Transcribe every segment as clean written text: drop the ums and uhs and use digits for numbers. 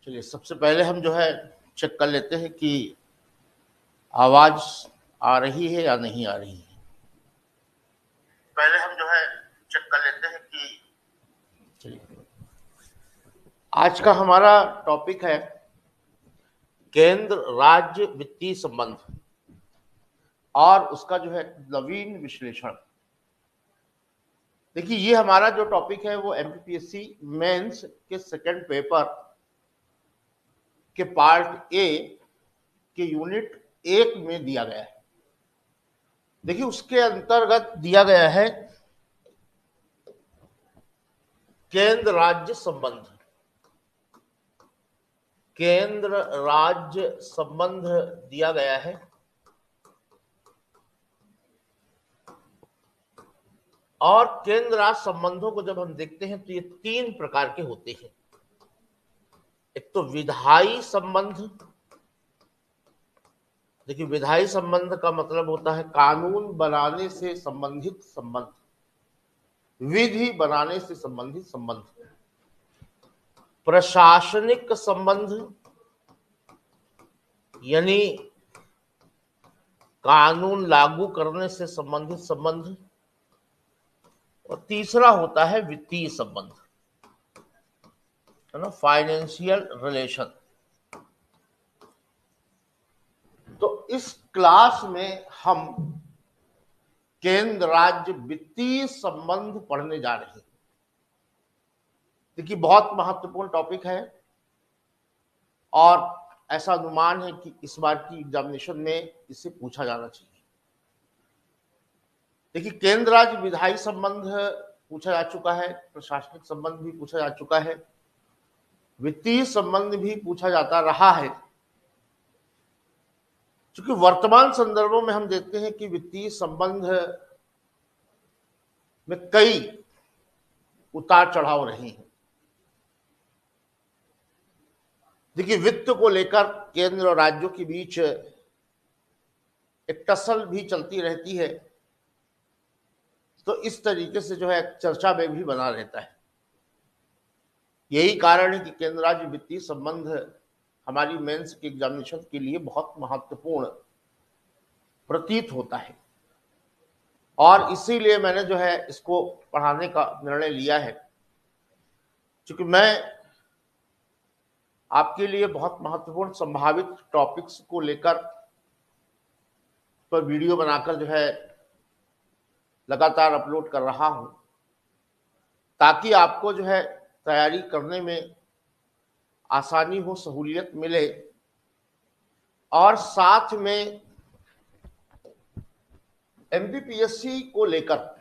चलिए, सबसे पहले हम जो है चेक कर लेते हैं कि आवाज आ रही है या नहीं आ रही है। पहले हम जो है चेक कर लेते हैं कि चलिए, आज का हमारा टॉपिक है केंद्र राज्य वित्तीय संबंध और उसका जो है नवीन विश्लेषण। देखिए, ये हमारा जो टॉपिक है वो एमपीपीएससी मेंस के सेकंड पेपर के पार्ट ए के यूनिट 1 में दिया गया है। देखिए, उसके अंतर्गत दिया गया है केंद्र राज्य संबंध। केंद्र राज्य संबंध दिया गया है और केंद्र राज्य संबंधों को जब हम देखते हैं तो ये 3 प्रकार के होते हैं। एक तो विधायी संबंध। देखिए, विधायी संबंध का मतलब होता है कानून बनाने से संबंधित संबंध, विधि बनाने से संबंधित संबंध। प्रशासनिक संबंध यानी कानून लागू करने से संबंधित संबंध। और तीसरा होता है वित्तीय संबंध, है ना, फाइनेंशियल रिलेशन। तो इस क्लास में हम केंद्र राज्य वित्तीय संबंध पढ़ने जा रहे हैं। देखिए, बहुत महत्वपूर्ण टॉपिक है और ऐसा अनुमान है कि इस बार की एग्जामिनेशन में इसे पूछा जाना चाहिए। देखिए, केंद्र राज्य विधायी संबंध पूछा जा चुका है, प्रशासनिक संबंध भी पूछा जा चुका है, वित्तीय संबंध भी पूछा जाता रहा है। क्योंकि वर्तमान संदर्भों में हम देखते हैं कि वित्तीय संबंध में कई उतार चढ़ाव रहे हैं। देखिए, वित्त को लेकर केंद्र और राज्यों के बीच एक टसल भी चलती रहती है, तो इस तरीके से जो है चर्चा में भी बना रहता है। यही कारण है कि केंद्र राज्य वित्तीय संबंध हमारी मेंस के एग्जामिनेशन के लिए बहुत महत्वपूर्ण प्रतीत होता है और इसीलिए मैंने जो है इसको पढ़ाने का निर्णय लिया है। क्योंकि मैं आपके लिए बहुत महत्वपूर्ण संभावित टॉपिक्स को लेकर पर वीडियो बनाकर जो है लगातार अपलोड कर रहा हूं, ताकि आपको जो है तैयारी करने में आसानी हो, सहूलियत मिले और साथ में एमपीपीएससी को लेकर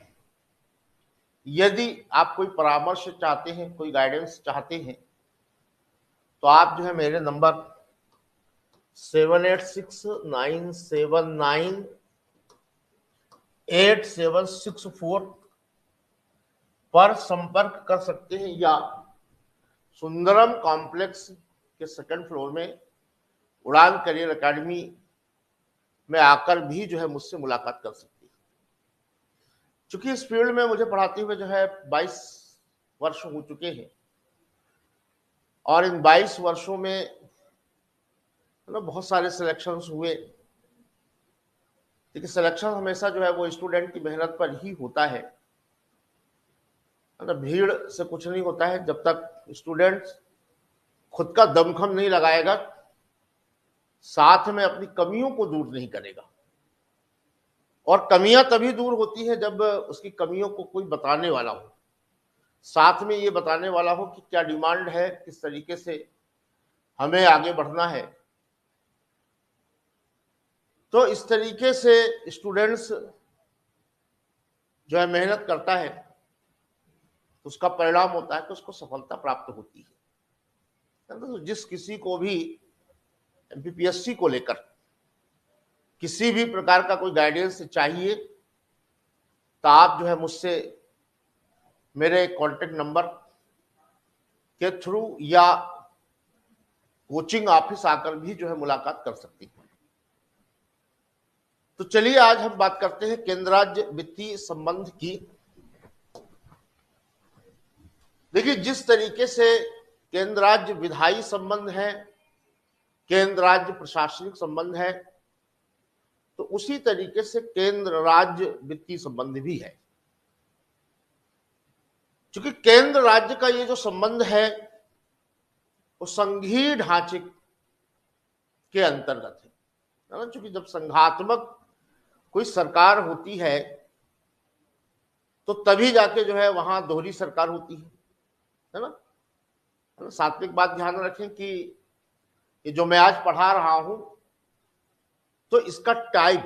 यदि आप कोई परामर्श चाहते हैं, कोई गाइडेंस चाहते हैं, तो आप जो है मेरे नंबर 7869798764 पर संपर्क कर सकते हैं या सुंदरम कॉम्प्लेक्स के सेकंड फ्लोर में उड़ान करियर एकेडमी में आकर भी जो है मुझसे मुलाकात कर सकते हैं। चूंकि इस फील्ड में मुझे पढ़ाते हुए जो है 22 वर्ष हो चुके हैं और इन 22 वर्षों में बहुत सारे सिलेक्शंस हुए। देखिए, सिलेक्शन हमेशा जो है वो स्टूडेंट की मेहनत पर ही होता है। भीड़ से कुछ नहीं होता है जब तक स्टूडेंट खुद का दमखम नहीं लगाएगा, साथ में अपनी कमियों को दूर नहीं करेगा। और कमियां तभी दूर होती है जब उसकी कमियों को कोई बताने वाला हो, साथ में ये बताने वाला हो कि क्या डिमांड है, किस तरीके से हमें आगे बढ़ना है। तो इस तरीके से स्टूडेंट्स जो है मेहनत करता है, उसका परिणाम होता है कि उसको सफलता प्राप्त होती है। तो जिस किसी को भी एमपीपीएससी को लेकर किसी भी प्रकार का कोई गाइडेंस चाहिए, तो आप जो है मुझसे मेरे कॉन्टेक्ट नंबर के थ्रू या कोचिंग ऑफिस आकर भी जो है मुलाकात कर सकते हैं। तो चलिए, आज हम बात करते हैं केंद्र राज्य वित्तीय संबंध की। देखिए, जिस तरीके से केंद्र राज्य विधायी संबंध है, केंद्र राज्य प्रशासनिक संबंध है, तो उसी तरीके से केंद्र राज्य वित्तीय संबंध भी है। क्योंकि केंद्र राज्य का ये जो संबंध है वो संघीय ढांचे के अंतर्गत है ना। क्योंकि जब संघात्मक कोई सरकार होती है तो तभी जाके जो है वहां दोहरी सरकार होती है ना। साथ में एक बात ध्यान रखें कि ये जो मैं आज पढ़ा रहा हूं तो इसका टाइप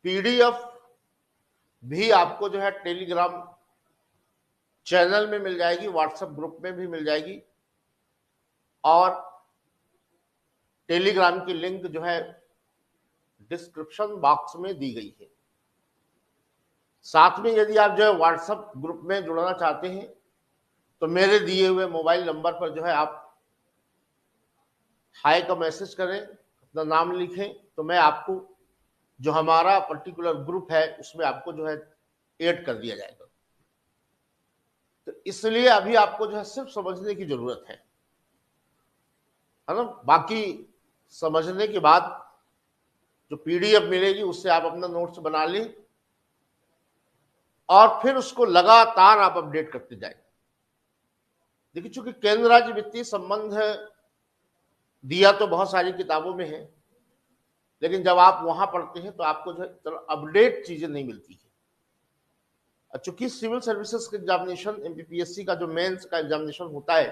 पीडीएफ भी आपको जो है टेलीग्राम चैनल में मिल जाएगी, व्हाट्सएप ग्रुप में भी मिल जाएगी, और टेलीग्राम की लिंक जो है डिस्क्रिप्शन बॉक्स में दी गई है। साथ में यदि आप जो है व्हाट्सएप ग्रुप में जुड़ना चाहते हैं तो मेरे दिए हुए मोबाइल नंबर पर जो है आप हाय का मैसेज करें, अपना नाम लिखें, तो मैं आपको जो हमारा पर्टिकुलर ग्रुप है उसमें आपको जो है ऐड कर दिया जाएगा। तो इसलिए अभी आपको जो है सिर्फ समझने की जरूरत है ना। बाकी समझने के बाद जो पीडीएफ मिलेगी उससे आप अपना नोट्स बना लें और फिर उसको लगातार आप अपडेट करते जाएं। देखिए, चूंकि केंद्र राज्य वित्तीय संबंध दिया तो बहुत सारी किताबों में है, लेकिन जब आप वहां पढ़ते हैं तो आपको जो है अपडेट चीजें नहीं मिलती है। चूंकि सिविल सर्विसेज का एग्जामिनेशन, एमपीपीएससी का जो मेंस का एग्जामिनेशन होता है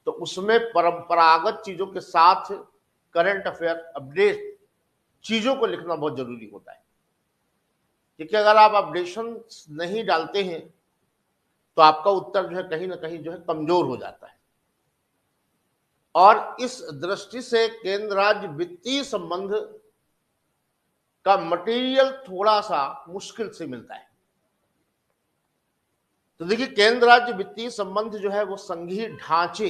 तो उसमें परंपरागत चीजों के साथ करंट अफेयर अपडेट चीजों को लिखना बहुत जरूरी होता है। क्योंकि अगर आप अपडेशन नहीं डालते हैं तो आपका उत्तर जो है कहीं ना कहीं जो है कमजोर हो जाता है। और इस दृष्टि से केंद्र राज्य वित्तीय संबंध का मटेरियल थोड़ा सा मुश्किल से मिलता है। तो देखिए, केंद्र राज्य वित्तीय संबंध जो है वो संघीय ढांचे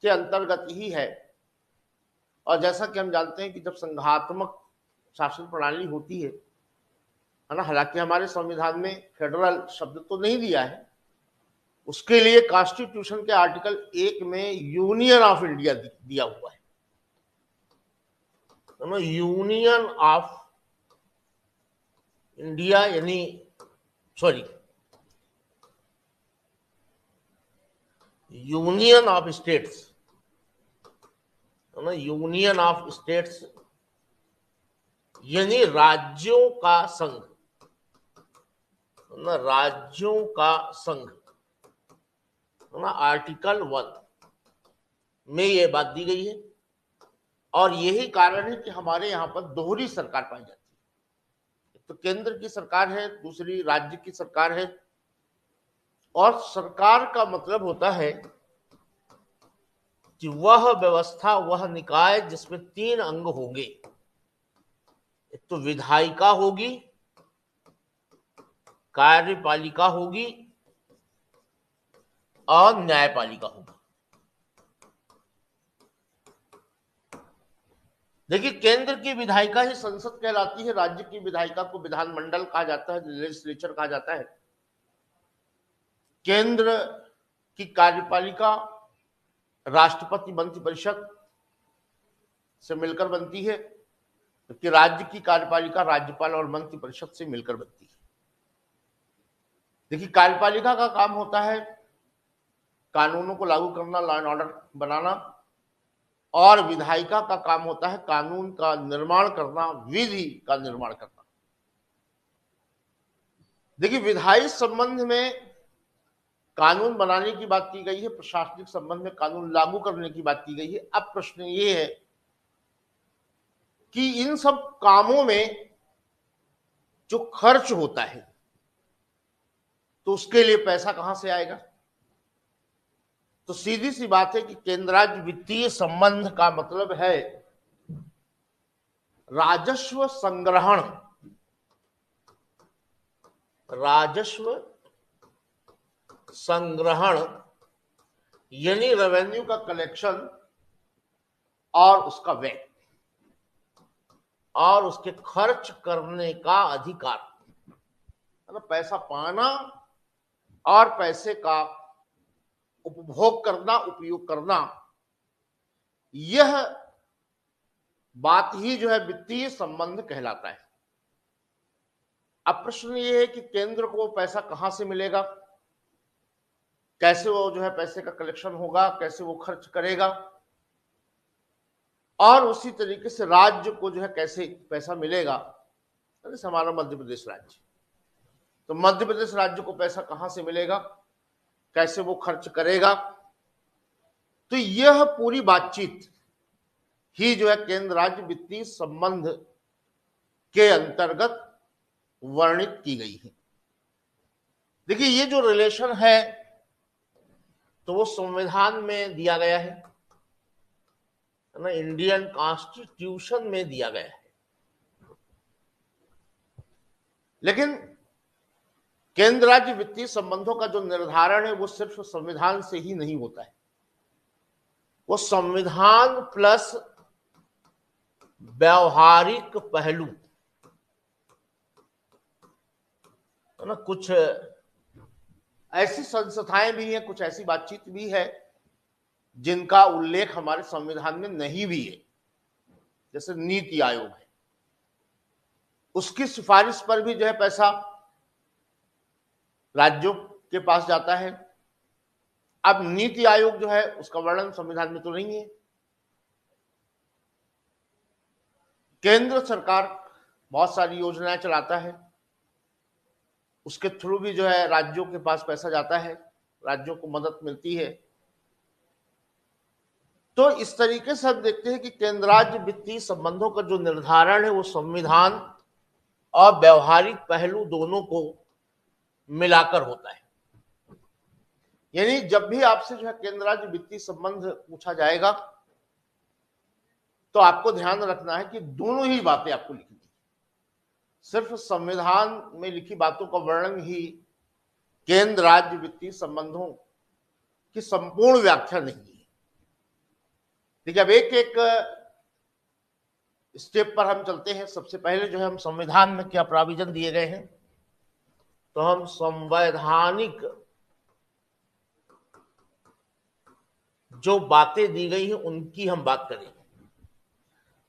के अंतर्गत ही है। और जैसा कि हम जानते हैं कि जब संघात्मक शासन प्रणाली होती है ना, हालांकि हमारे संविधान में फेडरल शब्द तो नहीं दिया है, उसके लिए कॉन्स्टिट्यूशन के आर्टिकल 1 में यूनियन ऑफ इंडिया दिया हुआ है। तो यूनियन ऑफ इंडिया यानी union of states, union of states यानी राज्यों का संघ, राज्यों का संघ ना। आर्टिकल 1 में ये बात दी गई है और यही कारण है कि हमारे यहाँ पर दोहरी सरकार पाई जाती है। तो केंद्र की सरकार है, दूसरी राज्य की सरकार है। और सरकार का मतलब होता है कि वह व्यवस्था, वह निकाय जिसमें 3 अंग होंगे। एक तो विधायिका होगी, कार्यपालिका होगी और न्यायपालिका होगी। देखिए, केंद्र की विधायिका ही संसद कहलाती है, राज्य की विधायिका को विधानमंडल कहा जाता है, लेजिस्लेचर कहा जाता है। केंद्र की कार्यपालिका राष्ट्रपति मंत्रिपरिषद से मिलकर बनती है, जबकि राज्य की कार्यपालिका राज्यपाल और मंत्रिपरिषद से मिलकर बनती है। देखिए, कार्यपालिका का काम होता है कानूनों को लागू करना, लॉ एंड ऑर्डर बनाना, और विधायिका का काम होता है कानून का निर्माण करना, विधि का निर्माण करना। देखिए, विधायी संबंध में कानून बनाने की बात की गई है, प्रशासनिक संबंध में कानून लागू करने की बात की गई है। अब प्रश्न ये है कि इन सब कामों में जो खर्च होता है तो उसके लिए पैसा कहां से आएगा? तो सीधी सी बात है कि केंद्र राज्य वित्तीय संबंध का मतलब है राजस्व संग्रहण, राजस्व संग्रहण यानी रेवेन्यू का कलेक्शन और उसका व्यय और उसके खर्च करने का अधिकार। मतलब पैसा पाना और पैसे का उपभोग करना, उपयोग करना, यह बात ही जो है वित्तीय संबंध कहलाता है। अब प्रश्न ये है कि केंद्र को पैसा कहां से मिलेगा, कैसे वो जो है पैसे का कलेक्शन होगा, कैसे वो खर्च करेगा, और उसी तरीके से राज्य को जो है कैसे पैसा मिलेगा। जैसे हमारा मध्य प्रदेश राज्य, तो मध्य प्रदेश राज्य को पैसा कहां से मिलेगा, कैसे वो खर्च करेगा, तो यह पूरी बातचीत ही जो है केंद्र राज्य वित्तीय संबंध के अंतर्गत वर्णित की गई है। देखिए ये जो रिलेशन है तो वो संविधान में दिया गया है ना, इंडियन कॉन्स्टिट्यूशन में दिया गया है। लेकिन केंद्र राज्य वित्तीय संबंधों का जो निर्धारण है वो सिर्फ संविधान से ही नहीं होता है, वो संविधान प्लस व्यवहारिक पहलू है ना, कुछ ऐसी संस्थाएं भी हैं, कुछ ऐसी बातचीत भी है जिनका उल्लेख हमारे संविधान में नहीं भी है, जैसे नीति आयोग है, उसकी सिफारिश पर भी जो है पैसा राज्यों के पास जाता है। अब नीति आयोग जो है उसका वर्णन संविधान में तो नहीं है। केंद्र सरकार बहुत सारी योजनाएं चलाता है, उसके थ्रू भी जो है राज्यों के पास पैसा जाता है, राज्यों को मदद मिलती है। तो इस तरीके से हम देखते हैं कि केंद्र राज्य वित्तीय संबंधों का जो निर्धारण है वो संविधान और व्यवहारिक पहलू दोनों को मिलाकर होता है। यानी जब भी आपसे जो है केंद्र राज्य वित्तीय संबंध पूछा जाएगा तो आपको ध्यान रखना है कि दोनों ही बातें आपको लिखनी है। सिर्फ संविधान में लिखी बातों का वर्णन ही केंद्र राज्य वित्तीय संबंधों की संपूर्ण व्याख्या नहीं है। देखिए अब एक एक स्टेप पर हम चलते हैं। सबसे पहले जो है हम संविधान में क्या प्राविधान दिए गए हैं, तो हम संवैधानिक जो बातें दी गई हैं उनकी हम बात करेंगे।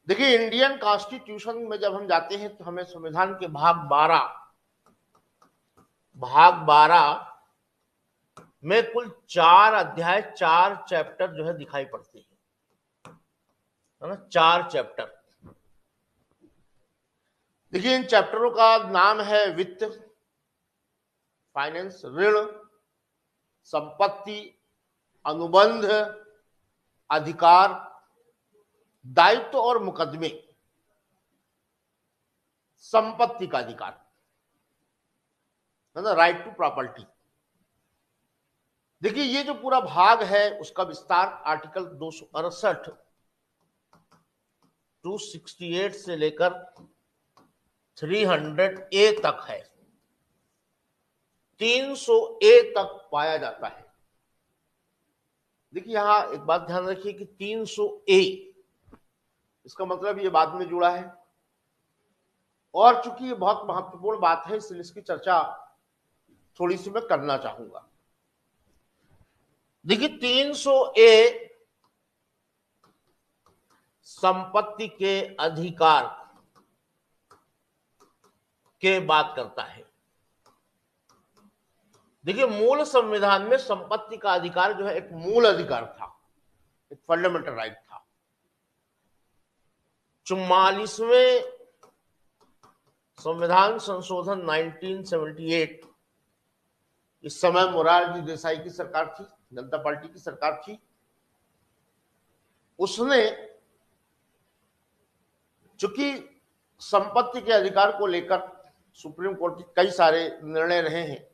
देखिए इंडियन कॉन्स्टिट्यूशन में जब हम जाते हैं तो हमें संविधान के भाग 12 में कुल 4 अध्याय 4 चैप्टर जो है दिखाई पड़ते हैं, है ना, 4 चैप्टर। देखिए इन चैप्टरों का नाम है वित्त, फाइनेंस, ऋण, संपत्ति, अनुबंध, अधिकार, दायित्व और मुकदमे। संपत्ति का अधिकार है ना, राइट टू प्रॉपर्टी। देखिए ये जो पूरा भाग है उसका विस्तार आर्टिकल 268 268 से लेकर 300A तक है, 300A तक पाया जाता है। देखिए यहां एक बात ध्यान रखिए कि 300A इसका मतलब ये बाद में जुड़ा है, और चूंकि ये बहुत महत्वपूर्ण बात है इसलिए इसकी चर्चा थोड़ी सी मैं करना चाहूंगा। देखिए 300A संपत्ति के अधिकार के बात करता है। देखिए मूल संविधान में संपत्ति का अधिकार जो है एक मूल अधिकार था, एक फंडामेंटल राइट था। 44वें संविधान संशोधन 1978, इस समय मोरारजी देसाई की सरकार थी, जनता पार्टी की सरकार थी, उसने चूंकि संपत्ति के अधिकार को लेकर सुप्रीम कोर्ट के कई सारे निर्णय रहे हैं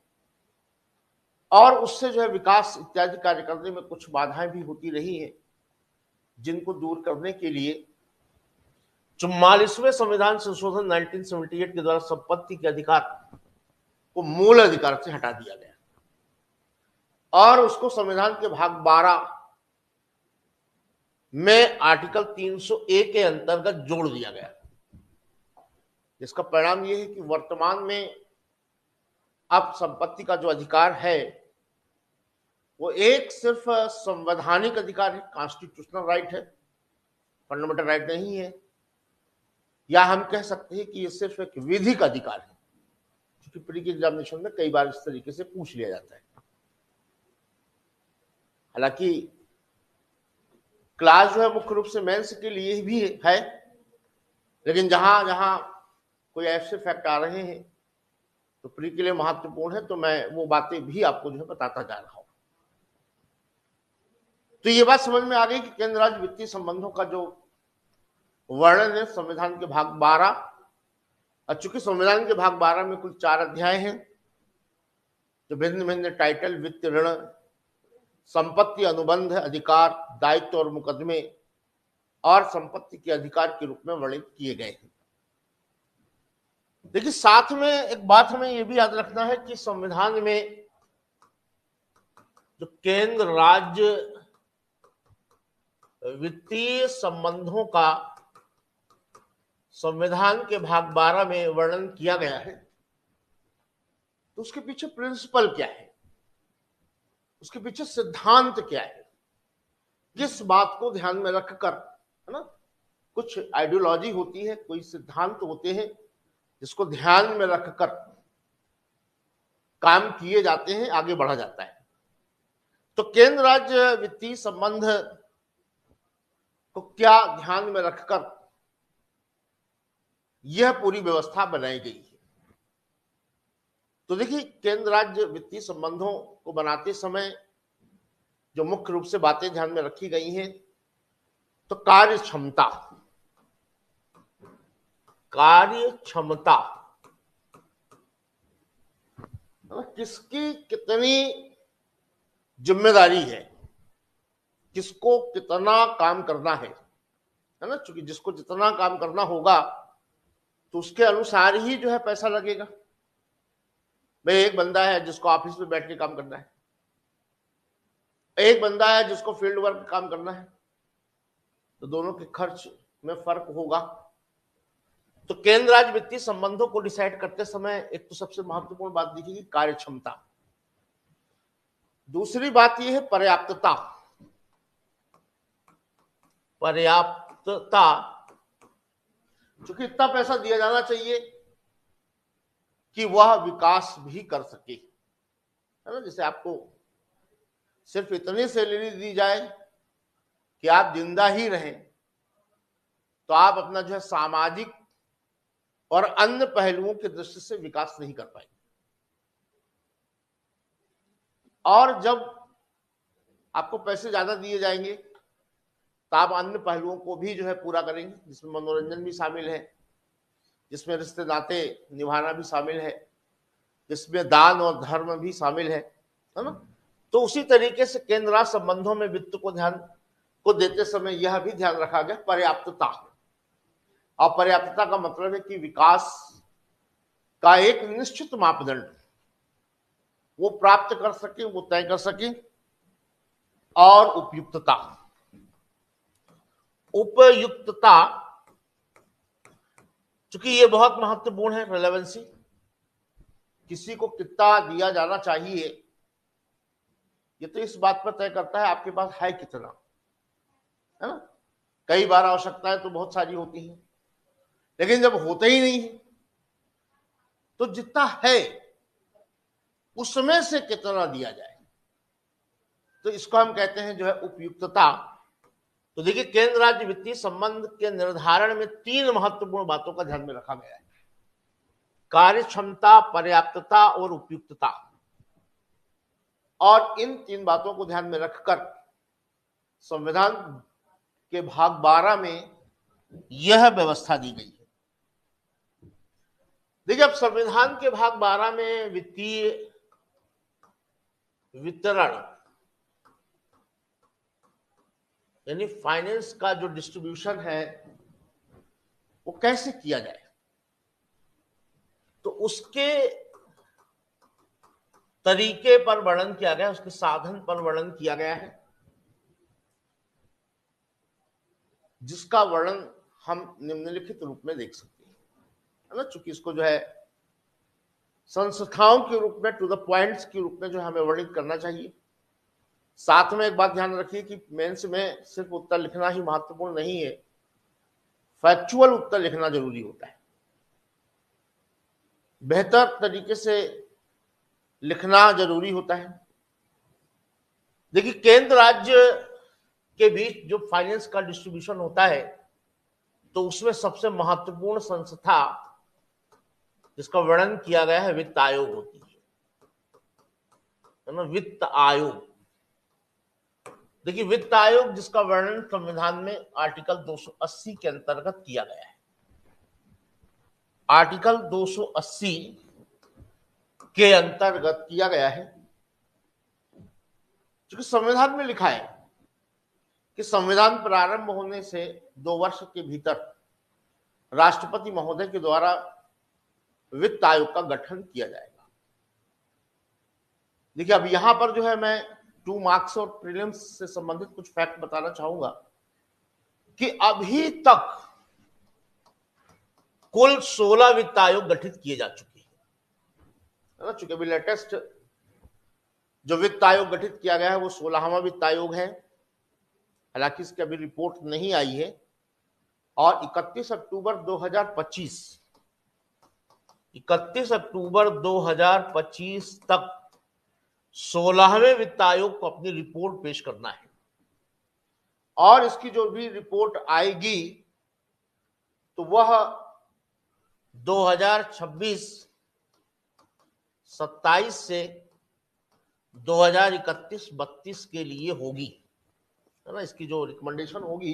और उससे जो है विकास इत्यादि कार्य करने में कुछ बाधाएं भी होती रही हैं, जिनको दूर करने के लिए 44वें संविधान संशोधन 1978 के द्वारा संपत्ति के अधिकार को मूल अधिकार से हटा दिया गया और उसको संविधान के भाग 12 में आर्टिकल 300A के अंतर्गत जोड़ दिया गया। इसका परिणाम यह है कि वर्तमान में अब संपत्ति का जो अधिकार है वो एक सिर्फ संवैधानिक अधिकार है, कॉन्स्टिट्यूशनल राइट है, फंडामेंटल राइट नहीं है, या हम कह सकते हैं कि ये सिर्फ एक विधिक अधिकार है, क्योंकि प्री की एग्जामिनेशन में कई बार इस तरीके से पूछ लिया जाता है। हालांकि क्लास जो है मुख्य रूप से मेंस के लिए भी है, लेकिन जहां जहां कोई ऐसे फैक्ट आ रहे हैं तो प्री के लिए महत्वपूर्ण है, तो मैं वो बातें भी आपको जो है बताता जा रहा हूं। तो ये बात समझ में आ गई कि केंद्र राज्य वित्तीय संबंधों का जो वर्णन है संविधान के भाग 12, और चूंकि संविधान के भाग 12 में कुल 4 अध्याय हैं, जो भिन्न भिन्न टाइटल, वित्त, ऋण, संपत्ति, अनुबंध, अधिकार, दायित्व और मुकदमे और संपत्ति के अधिकार के रूप में वर्णित किए गए हैं। देखिए, साथ में एक बात हमें यह भी याद रखना है कि संविधान में जो केंद्र राज्य वित्तीय संबंधों का संविधान के भाग 12 में वर्णन किया गया है, तो उसके पीछे प्रिंसिपल क्या है, उसके पीछे सिद्धांत क्या है, किस बात को ध्यान में रखकर, है ना, कुछ आइडियोलॉजी होती है, कोई सिद्धांत होते हैं जिसको ध्यान में रखकर काम किए जाते हैं, आगे बढ़ा जाता है। तो केंद्र राज्य वित्तीय संबंध को क्या ध्यान में रखकर यह पूरी व्यवस्था बनाई गई है। तो देखिए, केंद्र राज्य वित्तीय संबंधों को बनाते समय जो मुख्य रूप से बातें ध्यान में रखी गई हैं, तो कार्य क्षमता, किसकी कितनी जिम्मेदारी है, किसको कितना काम करना है ना, क्योंकि जिसको जितना काम करना होगा तो उसके अनुसार ही जो है पैसा लगेगा। भाई, एक बंदा है जिसको ऑफिस में बैठ के काम करना है, एक बंदा है जिसको फील्ड वर्क काम करना है, तो दोनों के खर्च में फर्क होगा। तो केंद्र राज्य वित्तीय संबंधों को डिसाइड करते समय एक तो सबसे महत्वपूर्ण बात दिखेगी कार्य क्षमता, दूसरी बात यह है पर्याप्तता। क्योंकि इतना पैसा दिया जाना चाहिए कि वह विकास भी कर सके, है ना। जैसे आपको सिर्फ इतनी सैलरी दी जाए कि आप जिंदा ही रहें, तो आप अपना जो है सामाजिक और अन्य पहलुओं की दृष्टि से विकास नहीं कर पाएंगे। और जब आपको पैसे ज्यादा दिए जाएंगे तो आप अन्य पहलुओं को भी जो है पूरा करेंगे, जिसमें मनोरंजन भी शामिल है, जिसमें रिश्ते नाते निभाना भी शामिल है, जिसमें दान और धर्म भी शामिल है ना। तो उसी तरीके से केंद्र राज्य संबंधों में वित्त को ध्यान को देते समय यह भी ध्यान रखा गया पर्याप्तता। और पर्याप्तता का मतलब है कि विकास का एक निश्चित मापदंड वो प्राप्त कर सके, वो तय कर सके। और उपयुक्तता, चूंकि ये बहुत महत्वपूर्ण है, रेलेवेंसी, किसी को कितना दिया जाना चाहिए ये तो इस बात पर तय करता है आपके पास है कितना, है ना। कई बार आवश्यकताएं तो बहुत सारी होती हैं, लेकिन जब होते ही नहीं है तो जितना है उसमें से कितना दिया जाए, तो इसको हम कहते हैं जो है उपयुक्तता। तो देखिए, केंद्र राज्य वित्तीय संबंध के निर्धारण में 3 महत्वपूर्ण बातों का ध्यान में रखा गया है, कार्य क्षमता, पर्याप्तता और उपयुक्तता। और इन 3 बातों को ध्यान में रखकर संविधान के भाग 12 में यह व्यवस्था दी गई है। देखिए, अब संविधान के भाग 12 में वित्तीय वितरण यानी फाइनेंस का जो डिस्ट्रीब्यूशन है वो कैसे किया जाए, तो उसके तरीके पर वर्णन किया गया, उसके साधन पर वर्णन किया गया है, जिसका वर्णन हम निम्नलिखित रूप में देख सकते हैं, है ना। चूंकि इसको जो है संस्थाओं के रूप में, टू द पॉइंट्स के रूप में जो हमें वर्णित करना चाहिए, साथ में एक बात ध्यान रखिए कि मेंस में सिर्फ उत्तर लिखना ही महत्वपूर्ण नहीं है, फैक्चुअल उत्तर लिखना जरूरी होता है। बेहतर तरीके से लिखना जरूरी होता है। देखिए, केंद्र राज्य के बीच जो फाइनेंस का डिस्ट्रीब्यूशन होता है, तो उसमें सबसे महत्वपूर्ण संस्था जिसका वर्णन किया गया है वित्त आयोग होती है ना, वित्त आयोग। देखिए, वित्त आयोग जिसका वर्णन संविधान में आर्टिकल 280 के अंतर्गत किया गया है। आर्टिकल 280 के अंतर्गत किया गया है, क्योंकि संविधान में लिखा है कि संविधान प्रारंभ होने से 2 वर्ष के भीतर राष्ट्रपति महोदय के द्वारा वित्त आयोग का गठन किया जाएगा। देखिए, अब यहां पर जो है मैं 2 मार्क्स और प्रीलिम्स से संबंधित कुछ फैक्ट बताना चाहूंगा कि अभी तक कुल 16 वित्त आयोग गठित किए जा चुके हैं ना। चूंकि अभी लेटेस्ट जो वित्त आयोग गठित किया गया है वो 16वां वित्त आयोग है, हालांकि इसकी अभी रिपोर्ट नहीं आई है। और 31 अक्टूबर 2025 तक 16वें वित्त आयोग को अपनी रिपोर्ट पेश करना है। और इसकी जो भी रिपोर्ट आएगी तो वह 2026-27 से 2031-32 के लिए होगी, है ना। इसकी जो रिकमेंडेशन होगी,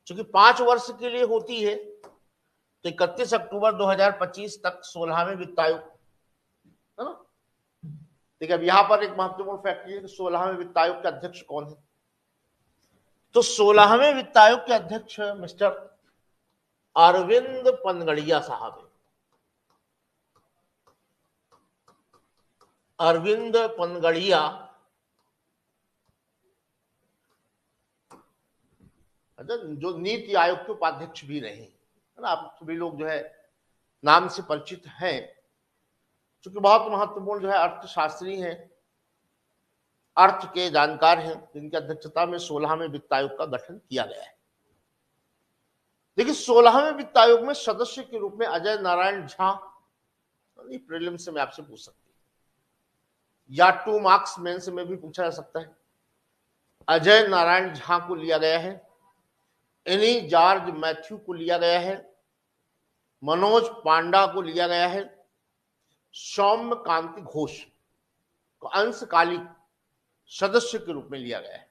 क्योंकि 5 वर्ष के लिए होती है, तो 31 अक्टूबर 2025 तक 16वें वित्त आयोग, है ना। देखिए, अब यहां पर एक महत्वपूर्ण फैक्ट है कि 16वें वित्त आयोग के अध्यक्ष कौन है। तो 16वें वित्त आयोग के अध्यक्ष मिस्टर अरविंद पनगड़िया साहब है। अरविंद पनगड़िया जो नीति आयोग के उपाध्यक्ष भी रहे, है ना। आप सभी लोग जो है नाम से परिचित हैं, क्योंकि बहुत महत्वपूर्ण जो है अर्थशास्त्री हैं, अर्थ के जानकार हैं, जिनकी अध्यक्षता में 16वें वित्त आयोग का गठन किया गया है। देखिए, 16वें वित्त आयोग में सदस्य के रूप में अजय नारायण झा, प्रीलिम से मैं आपसे पूछ सकती हूं या 2 मार्क्स मेंस में भी पूछा जा सकता है। अजय नारायण झा को लिया गया है, एनी जॉर्ज मैथ्यू को लिया गया है, मनोज पांडा को लिया गया है, सौम्य कांति घोष को अंशकालिक सदस्य के रूप में लिया गया है,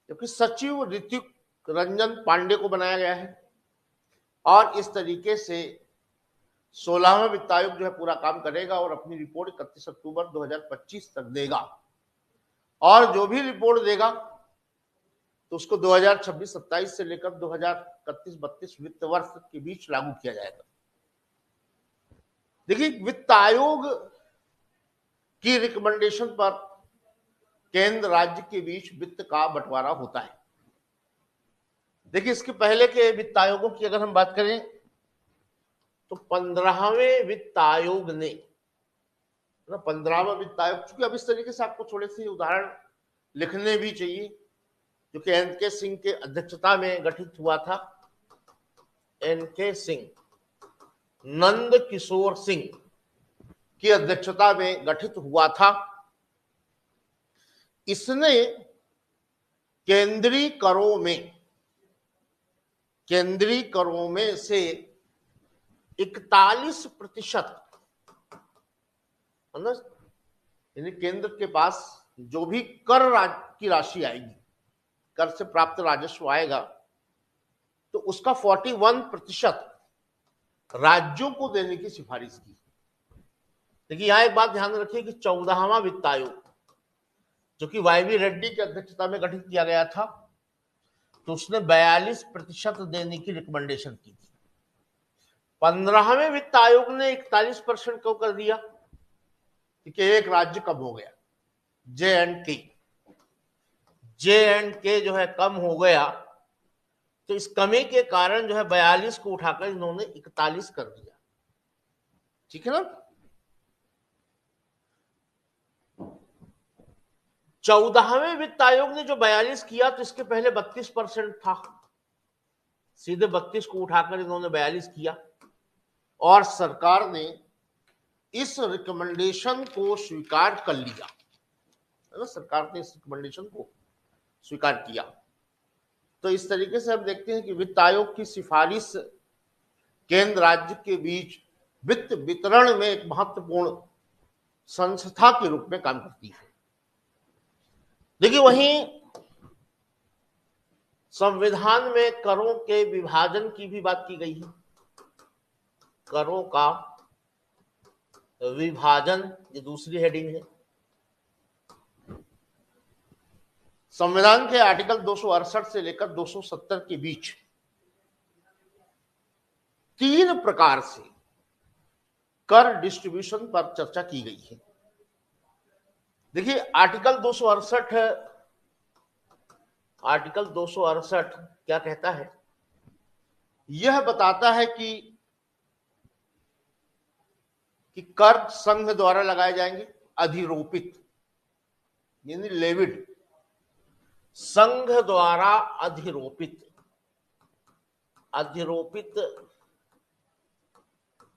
जबकि सचिव ऋतिक रंजन पांडे को बनाया गया है। और इस तरीके से 16वां वित्त आयोग जो है पूरा काम करेगा और अपनी रिपोर्ट 31 अक्टूबर 2025 तक देगा। और जो भी रिपोर्ट देगा तो उसको 2026-27 से लेकर 2031-32 वित्त वर्ष के बीच लागू किया जाएगा। देखिए, वित्त आयोग की रिकमेंडेशन पर केंद्र राज्य के बीच वित्त का बंटवारा होता है। देखिए, इसके पहले के वित्त आयोगों की अगर हम बात करें तो 15वें वित्त आयोग ने, 15वां वित्त आयोग, चूंकि अब इस तरीके से आपको थोड़े से उदाहरण लिखने भी चाहिए, जो कि एन.के. सिंह के अध्यक्षता में गठित हुआ था। एन.के. सिंह, नंद किशोर सिंह की अध्यक्षता में गठित हुआ था। इसने केंद्रीय करों में से 41%, यानी केंद्र के पास जो भी कर की राशि आएगी, कर से प्राप्त राजस्व आएगा, तो उसका 41% राज्यों को देने की सिफारिश की। देखिए, यहां एक बात ध्यान रखिए कि 14वां वित्त आयोग, जो कि वाई.वी. रेड्डी की अध्यक्षता में गठित किया गया था, तो उसने 42% देने की रिकमेंडेशन की थी। 15वें वित्त आयोग ने 41% को कर दिया, क्योंकि एक राज्य कम हो गया, जे एंड के जो है कम हो गया, तो इस कमी के कारण जो है 42 को उठाकर इन्होंने 41 कर दिया। ठीक है ना। 14वें वित्त आयोग ने जो 42 किया तो इसके पहले 32% था, सीधे 32 को उठाकर इन्होंने 42 किया और सरकार ने इस रिकमेंडेशन को स्वीकार कर लिया, है ना, सरकार ने इस रिकमेंडेशन को स्वीकार किया। तो इस तरीके से हम देखते हैं कि वित्त आयोग की सिफारिश केंद्र राज्य के बीच वित्त वितरण में एक महत्वपूर्ण संस्था के रूप में काम करती है। देखिए, वहीं संविधान में करों के विभाजन की भी बात की गई है। करों का विभाजन, ये दूसरी हेडिंग है। संविधान के आर्टिकल 268 से लेकर 270 के बीच 3 प्रकार से कर डिस्ट्रीब्यूशन पर चर्चा की गई है। देखिए, आर्टिकल 268 क्या कहता है? यह बताता है कि कर संघ द्वारा लगाए जाएंगे, अधिरोपित यानी लेविड, संघ द्वारा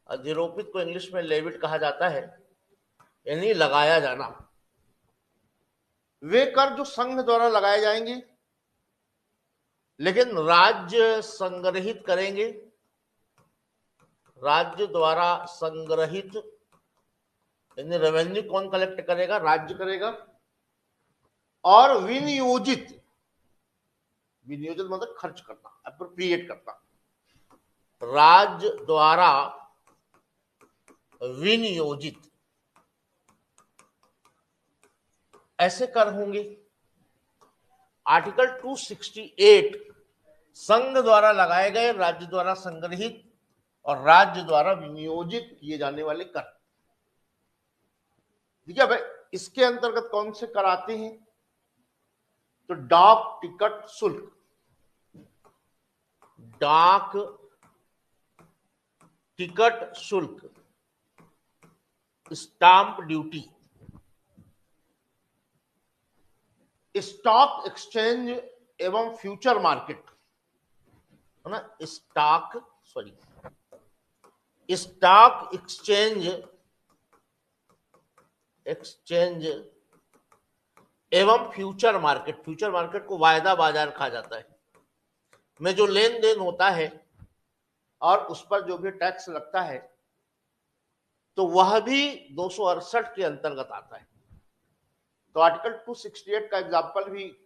अधिरोपित को इंग्लिश में लेविड कहा जाता है, यानी लगाया जाना। वे कर जो संघ द्वारा लगाए जाएंगे लेकिन राज्य संग्रहित करेंगे, राज्य द्वारा संग्रहित, यानी रेवेन्यू कौन कलेक्ट करेगा? राज्य करेगा। और विनियोजित मतलब खर्च करना, अप्रोप्रिएट करना, राज्य द्वारा विनियोजित, ऐसे कर होंगे। आर्टिकल 268 संघ द्वारा लगाए गए, राज्य द्वारा संग्रहित और राज्य द्वारा विनियोजित किए जाने वाले कर। ठीक है भाई, इसके अंतर्गत कौन से कर आते हैं? तो डाक टिकट शुल्क, डाक टिकट शुल्क, स्टाम्प ड्यूटी, स्टॉक एक्सचेंज एवं फ्यूचर मार्केट, है ना, स्टॉक एक्सचेंज एवं फ्यूचर मार्केट को वायदा बाजार कहा जाता है, में जो लेन देन होता है और उस पर जो भी टैक्स लगता है तो वह भी 268 के अंतर्गत आता है। तो आर्टिकल 268 का एग्जाम्पल भी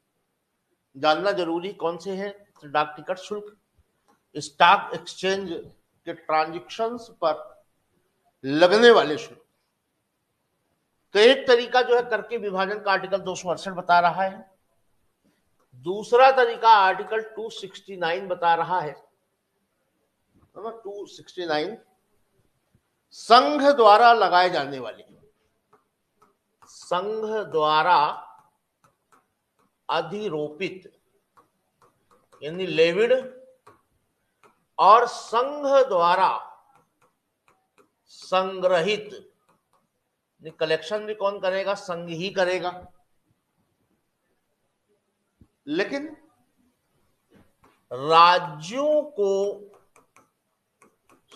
जानना जरूरी, कौन से हैं? तो डाक टिकट शुल्क, स्टॉक एक्सचेंज के ट्रांजैक्शंस पर लगने वाले शुल्क। तो एक तरीका जो है कर के विभाजन का आर्टिकल 268 बता रहा है, दूसरा तरीका आर्टिकल 269 बता रहा है। 269 संघ द्वारा लगाए जाने वाले, संघ द्वारा अधिरोपित यानी लेविड, और संघ द्वारा संग्रहित, कलेक्शन भी कौन करेगा? संघ ही करेगा। लेकिन राज्यों को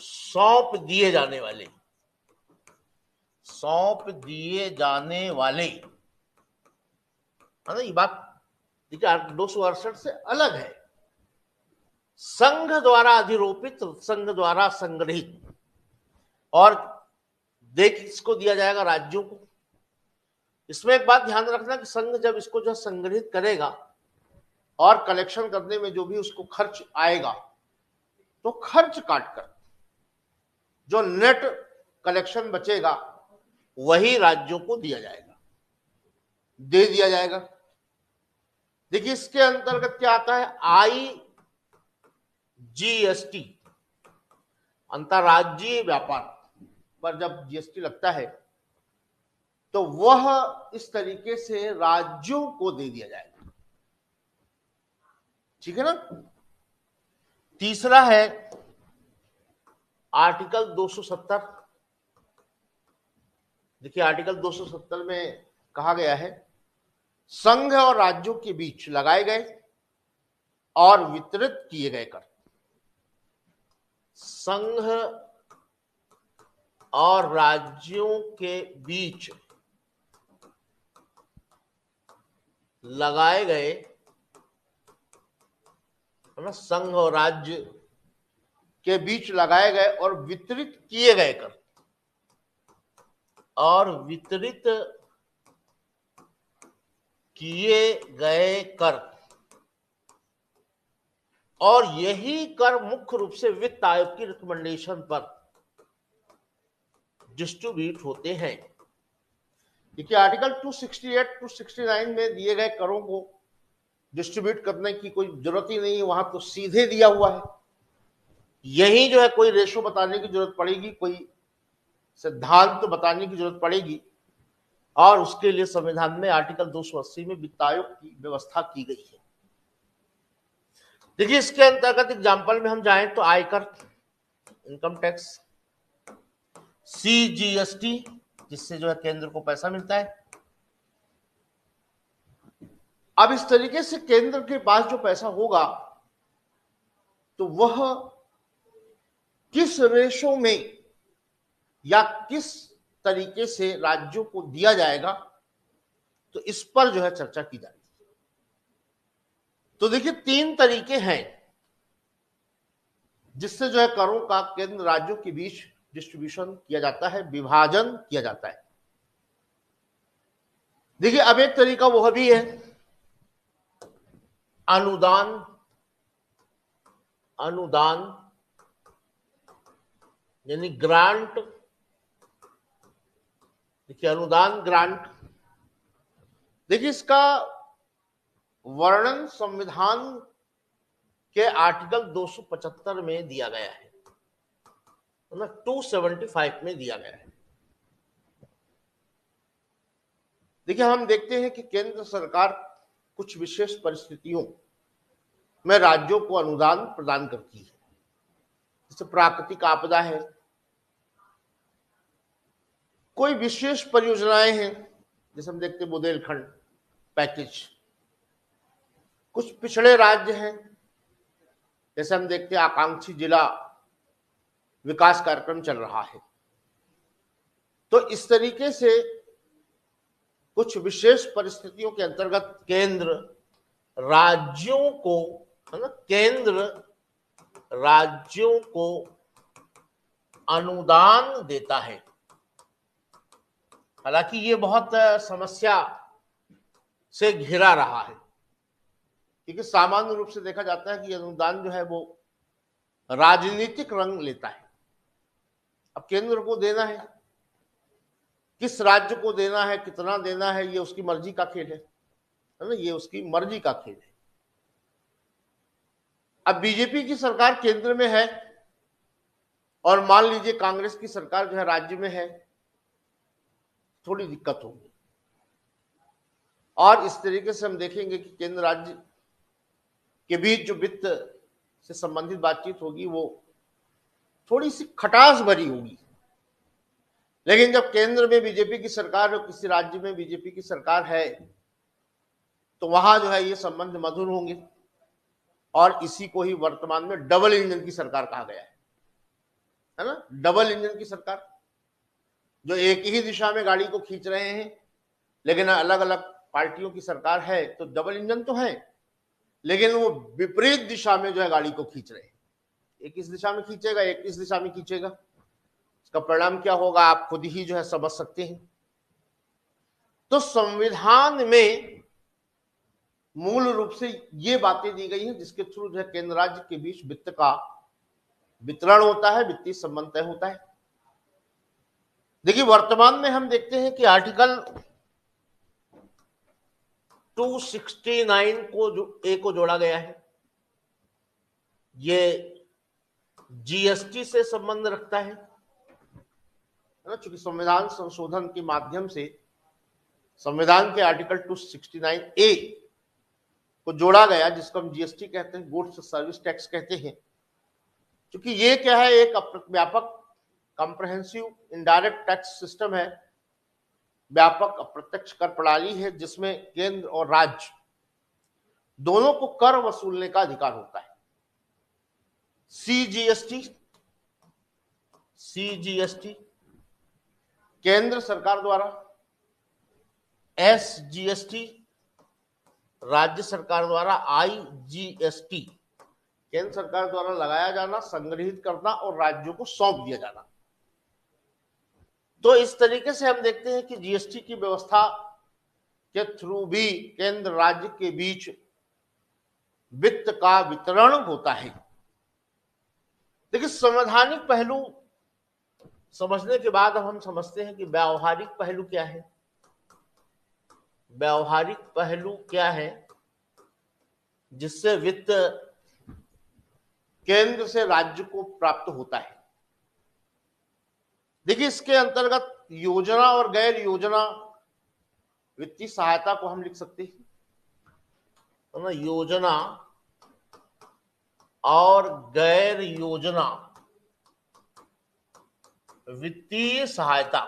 सौंप दिए जाने वाले, है ना, ये बात देखिए 268 से अलग है। संघ द्वारा अधिरोपित, संघ द्वारा संग्रहित, और देख इसको दिया जाएगा राज्यों को। इसमें एक बात ध्यान रखना कि संघ जब इसको जो संग्रहित करेगा और कलेक्शन करने में जो भी उसको खर्च आएगा तो खर्च काटकर जो नेट कलेक्शन बचेगा वही राज्यों को दे दिया जाएगा। देखिए, इसके अंतर्गत क्या आता है? IGST, अंतरराज्यीय व्यापार पर जब जीएसटी लगता है तो वह इस तरीके से राज्यों को दे दिया जाएगा। ठीक है ना। तीसरा है आर्टिकल 270। देखिए, आर्टिकल 270 में कहा गया है संघ और राज्यों के बीच लगाए गए और वितरित किए गए कर। संघ और राज्यों के बीच लगाए गए, है ना, संघ और राज्य के बीच लगाए गए और वितरित किए गए कर, और वितरित किए गए कर, और यही कर मुख्य रूप से वित्त आयोग की रिकमेंडेशन पर डिस्ट्रीब्यूट होते हैं। देखिए आर्टिकल 268, 269 में दिए गए करों को डिस्ट्रीब्यूट करने की कोई जरूरत ही नहीं है, वहां तो सीधे दिया हुआ है। यही जो है कोई रेशो बताने की जरूरत पड़ेगी, कोई सिद्धांत तो बताने की जरूरत पड़ेगी, और उसके लिए संविधान में आर्टिकल 280 में वित्त आयोग की व्यवस्था की गई है। देखिए इसके अंतर्गत एग्जाम्पल में हम जाएं तो आयकर, इनकम टैक्स, CGST जिससे जो है केंद्र को पैसा मिलता है। अब इस तरीके से केंद्र के पास जो पैसा होगा तो वह किस रेशो में या किस तरीके से राज्यों को दिया जाएगा, तो इस पर जो है चर्चा की जाएगी। तो देखिए 3 तरीके हैं जिससे जो है करों का केंद्र राज्यों के बीच डिस्ट्रीब्यूशन किया जाता है, विभाजन किया जाता है। देखिए अब एक तरीका वह भी है अनुदान, अनुदान यानी ग्रांट। देखिए अनुदान, ग्रांट, देखिए इसका वर्णन संविधान के आर्टिकल 275 में दिया गया है ना, 275 में दिया गया है। देखिए हम देखते हैं कि केंद्र सरकार कुछ विशेष परिस्थितियों में राज्यों को अनुदान प्रदान करती है, जैसे प्राकृतिक आपदा है, कोई विशेष परियोजनाएं हैं, जैसे हम देखते हैं बुंदेलखंड पैकेज, कुछ पिछड़े राज्य हैं, जैसे हम देखते हैं आकांक्षी जिला विकास कार्यक्रम चल रहा है। तो इस तरीके से कुछ विशेष परिस्थितियों के अंतर्गत केंद्र राज्यों को, है ना, केंद्र राज्यों को अनुदान देता है। हालांकि ये बहुत समस्या से घिरा रहा है, क्योंकि सामान्य रूप से देखा जाता है कि अनुदान जो है वो राजनीतिक रंग लेता है। अब केंद्र को देना है, किस राज्य को देना है, कितना देना है, ये उसकी मर्जी का खेल है ना, ये उसकी मर्जी का खेल है। अब बीजेपी की सरकार केंद्र में है और मान लीजिए कांग्रेस की सरकार जो है राज्य में है, थोड़ी दिक्कत होगी। और इस तरीके से हम देखेंगे कि केंद्र राज्य के बीच जो वित्त से संबंधित बातचीत होगी वो थोड़ी सी खटास भरी होगी। लेकिन जब केंद्र में बीजेपी की सरकार और किसी राज्य में बीजेपी की सरकार है तो वहां जो है ये संबंध मधुर होंगे, और इसी को ही वर्तमान में डबल इंजन की सरकार कहा गया है ना। डबल इंजन की सरकार, जो एक ही दिशा में गाड़ी को खींच रहे हैं लेकिन अलग अलग पार्टियों की सरकार है, तो डबल इंजन तो है लेकिन वो विपरीत दिशा में जो है गाड़ी को खींच रहे हैं। एक इस दिशा में खींचेगा, एक इस दिशा में खींचेगा, इसका परिणाम क्या होगा आप खुद ही जो है समझ सकते हैं। तो संविधान में मूल रूप से ये बातें दी गई हैं जिसके थ्रू जो है केंद्र राज्य के बीच वित्त का वितरण होता है, वित्तीय संबंध तय होता है। देखिए वर्तमान में हम देखते हैं कि आर्टिकल 269 को जोड़ा गया है। ये जीएसटी से संबंध रखता है ना, चूंकि संविधान संशोधन के माध्यम से संविधान के आर्टिकल 269A को जोड़ा गया, जिसको हम जीएसटी कहते हैं, गुड्स सर्विस टैक्स कहते हैं। क्योंकि ये क्या है, एक व्यापक कॉम्प्रहेंसिव इनडायरेक्ट टैक्स सिस्टम है व्यापक अप्रत्यक्ष कर प्रणाली है जिसमें केंद्र और राज्य दोनों को कर वसूलने का अधिकार होता है। सीजीएसटी केंद्र सरकार द्वारा, एसजीएसटी राज्य सरकार द्वारा, आईजीएसटी केंद्र सरकार द्वारा लगाया जाना, संग्रहित करना और राज्यों को सौंप दिया जाना। तो इस तरीके से हम देखते हैं कि जीएसटी की व्यवस्था के थ्रू भी केंद्र राज्य के बीच वित्त का वितरण होता है। देखिए, संवैधानिक पहलू समझने के बाद अब हम समझते हैं कि व्यावहारिक पहलू क्या है। व्यावहारिक पहलू क्या है जिससे वित्त केंद्र से राज्य को प्राप्त होता है। देखिए, इसके अंतर्गत योजना और गैर योजना वित्तीय सहायता को हम लिख सकते हैं, तो ना योजना और गैर योजना वित्तीय सहायता।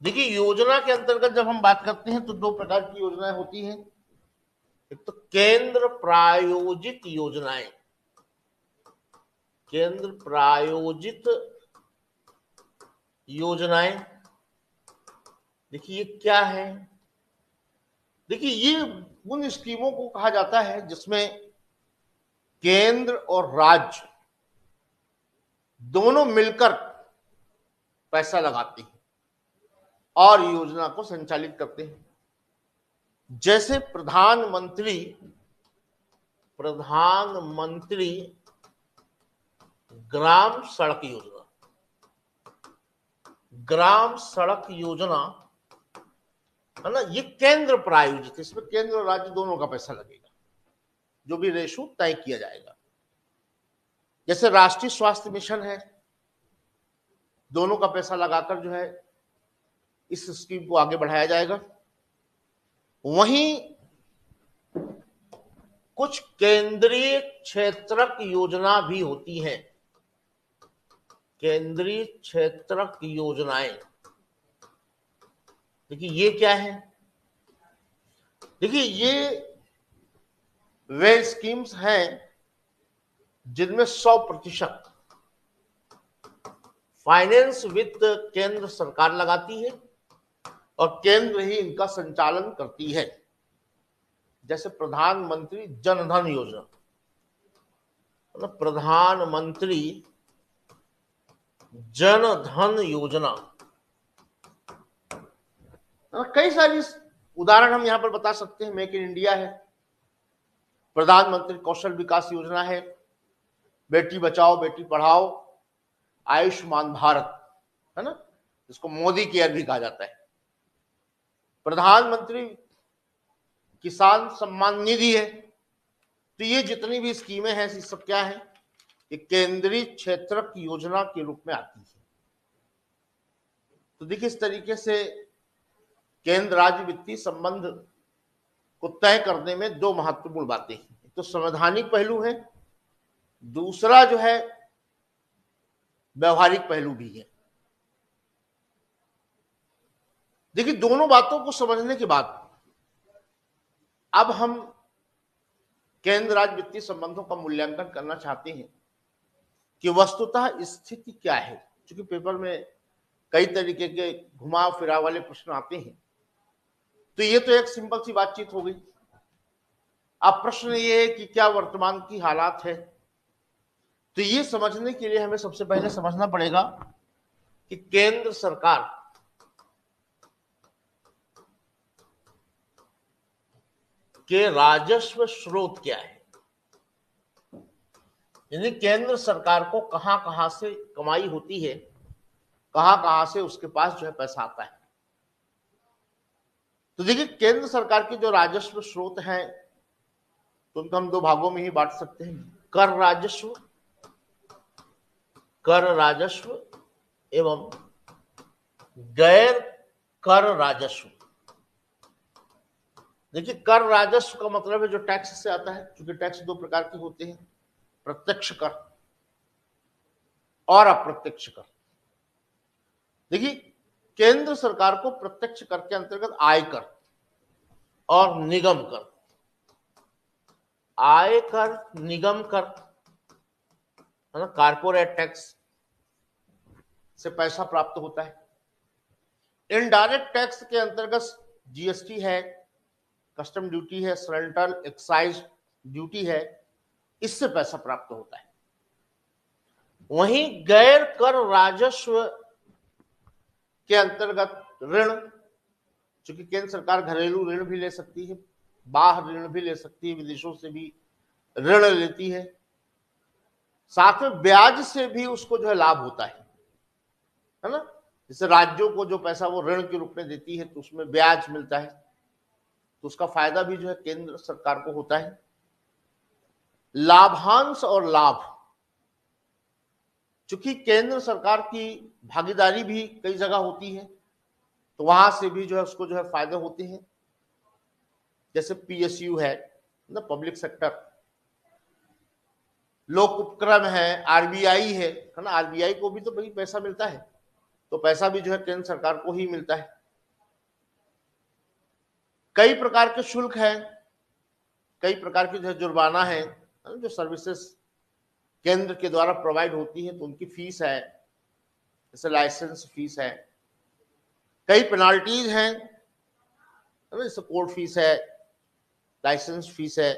देखिए, योजना के अंतर्गत जब हम बात करते हैं तो दो प्रकार की योजनाएं होती हैं। एक तो केंद्र प्रायोजित योजनाएं, केंद्र प्रायोजित योजनाएं। देखिए, ये क्या है? देखिए, ये उन स्कीमों को कहा जाता है जिसमें केंद्र और राज्य दोनों मिलकर पैसा लगाते हैं और योजना को संचालित करते हैं। जैसे प्रधानमंत्री ग्राम सड़क योजना, ग्राम सड़क योजना है ना, ये केंद्र प्रायोजित, इसमें केंद्र और राज्य दोनों का पैसा लगेगा, जो भी रेशो तय किया जाएगा। जैसे राष्ट्रीय स्वास्थ्य मिशन है, दोनों का पैसा लगाकर जो है इस स्कीम को आगे बढ़ाया जाएगा। वहीं कुछ केंद्रीय क्षेत्रक योजना भी होती हैं, केंद्रीय क्षेत्रक योजनाएं। देखिए, ये क्या है? देखिए, ये वे स्कीम्स हैं जिनमें 100% फाइनेंस वित्त केंद्र सरकार लगाती है और केंद्र ही इनका संचालन करती है। जैसे प्रधानमंत्री जन धन योजना, मतलब प्रधानमंत्री जन धन योजना, कई सारी उदाहरण हम यहां पर बता सकते हैं। मेक इन इंडिया है, प्रधानमंत्री कौशल विकास योजना है, बेटी बचाओ बेटी पढ़ाओ, आयुष्मान भारत है ना, जिसको मोदी केयर भी कहा जाता है, प्रधानमंत्री किसान सम्मान निधि है। तो ये जितनी भी स्कीमें हैं, ये सब क्या है? ये केंद्रीय क्षेत्रक योजना के रूप में आती है। तो देखिए, इस तरीके से केंद्र राज्य वित्तीय संबंध को तय करने में दो महत्वपूर्ण बातें हैं। एक तो संवैधानिक पहलू है, दूसरा जो है व्यवहारिक पहलू भी है। देखिए, दोनों बातों को समझने के बाद अब हम केंद्र राज्य वित्तीय संबंधों का मूल्यांकन करना चाहते हैं कि वस्तुतः स्थिति क्या है। क्योंकि पेपर में कई तरीके के घुमाव फिराव वाले प्रश्न आते हैं, तो ये तो एक सिंपल सी बातचीत हो गई। अब प्रश्न ये है कि क्या वर्तमान की हालात है। तो ये समझने के लिए हमें सबसे पहले समझना पड़ेगा कि केंद्र सरकार के राजस्व स्रोत क्या है, यानी केंद्र सरकार को कहां कहां से कमाई होती है, कहां कहां से उसके पास जो है पैसा आता है। तो देखिए, केंद्र सरकार के जो राजस्व स्रोत हैं तो उनको हम दो भागों में ही बांट सकते हैं, कर राजस्व एवं गैर कर राजस्व। देखिए, कर राजस्व का मतलब है जो टैक्स से आता है, क्योंकि टैक्स दो प्रकार के होते हैं, प्रत्यक्ष कर और अप्रत्यक्ष कर। देखिए, केंद्र सरकार को प्रत्यक्ष कर के अंतर्गत आयकर और निगम कर, आयकर, निगम कर, है ना, कारपोरेट टैक्स से पैसा प्राप्त होता है। इनडायरेक्ट टैक्स के अंतर्गत जीएसटी है, कस्टम ड्यूटी है, सेंट्रल एक्साइज ड्यूटी है, इससे पैसा प्राप्त होता है। वहीं गैर कर राजस्व के अंतर्गत ऋण, चूंकि केंद्र सरकार घरेलू ऋण भी ले सकती है, बाहर ऋण भी ले सकती है, विदेशों से भी ऋण लेती है, साथ में ब्याज से भी उसको जो है लाभ होता है ना। जैसे राज्यों को जो पैसा वो ऋण के रूप में देती है तो उसमें ब्याज मिलता है, तो उसका फायदा भी जो है केंद्र सरकार को होता है। लाभांश और लाभ, चूंकि केंद्र सरकार की भागीदारी भी कई जगह होती है तो वहां से भी जो है उसको जो है फायदे होते हैं। जैसे पीएसयू है ना, पब्लिक सेक्टर, लोक उपक्रम है, आरबीआई है ना, आरबीआई को भी तो भाई पैसा मिलता है, तो पैसा भी जो है केंद्र सरकार को ही मिलता है। कई प्रकार के शुल्क हैं, कई प्रकार की जो है जुर्माना है, जो सर्विसेज केंद्र के द्वारा प्रोवाइड होती है तो उनकी फीस है, जैसे लाइसेंस फीस है। कई पेनाल्टीज हैं, जैसे कोर्ट फीस है, लाइसेंस फीस है।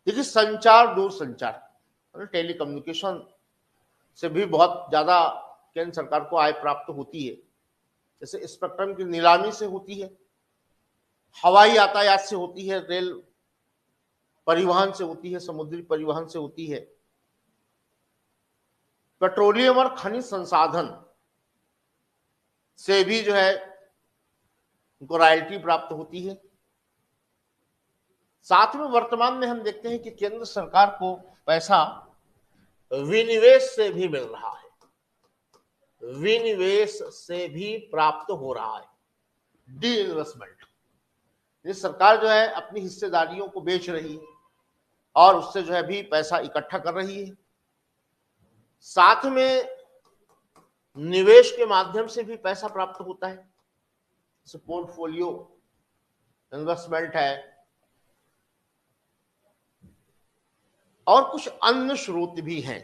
देखिए, संचार, दूरसंचार, टेलीकम्युनिकेशन से भी बहुत ज्यादा केंद्र सरकार को आय प्राप्त होती है। जैसे स्पेक्ट्रम की नीलामी से होती है, हवाई यातायात से होती है, रेल परिवहन से होती है, समुद्री परिवहन से होती है, पेट्रोलियम और खनिज संसाधन से भी जो है उनको रॉयल्टी प्राप्त होती है। साथ में वर्तमान में हम देखते हैं कि केंद्र सरकार को पैसा विनिवेश से भी मिल रहा है, विनिवेश से भी प्राप्त हो रहा है, डी इन्वेस्टमेंट। ये सरकार जो है अपनी हिस्सेदारियों को बेच रही है और उससे जो है भी पैसा इकट्ठा कर रही है। साथ में निवेश के माध्यम से भी पैसा प्राप्त होता है, जैसे पोर्टफोलियो इन्वेस्टमेंट है और कुछ अन्य स्रोत भी हैं,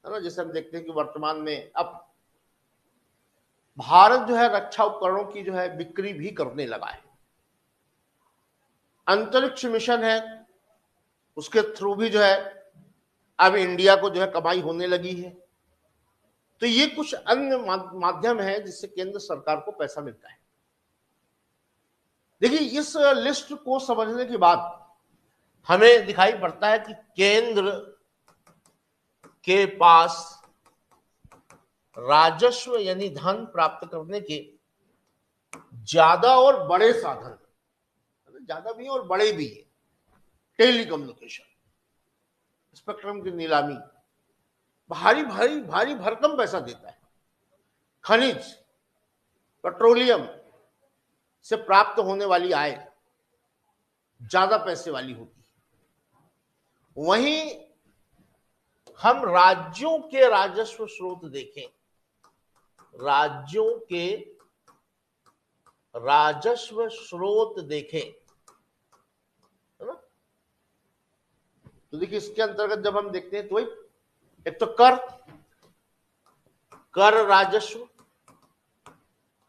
है ना। जैसे हम देखते हैं कि वर्तमान में अब भारत जो है रक्षा उपकरणों की जो है बिक्री भी करने लगा है। अंतरिक्ष मिशन है, उसके थ्रू भी जो है अब इंडिया को जो है कमाई होने लगी है। तो ये कुछ अन्य माध्यम है जिससे केंद्र सरकार को पैसा मिलता है। देखिए, इस लिस्ट को समझने के बाद हमें दिखाई पड़ता है कि केंद्र के पास राजस्व यानी धन प्राप्त करने के ज्यादा और बड़े साधन, ज्यादा भी और बड़े भी है। टेलीकम्युनिकेशन, स्पेक्ट्रम की नीलामी भारी भारी भारी भरकम पैसा देता है। खनिज, पेट्रोलियम से प्राप्त होने वाली आय ज्यादा पैसे वाली होती है। वहीं हम राज्यों के राजस्व स्रोत देखें, राज्यों के राजस्व स्रोत देखें, है ना, तो देखिए इसके अंतर्गत जब हम देखते हैं तो वही एक तो कर राजस्व,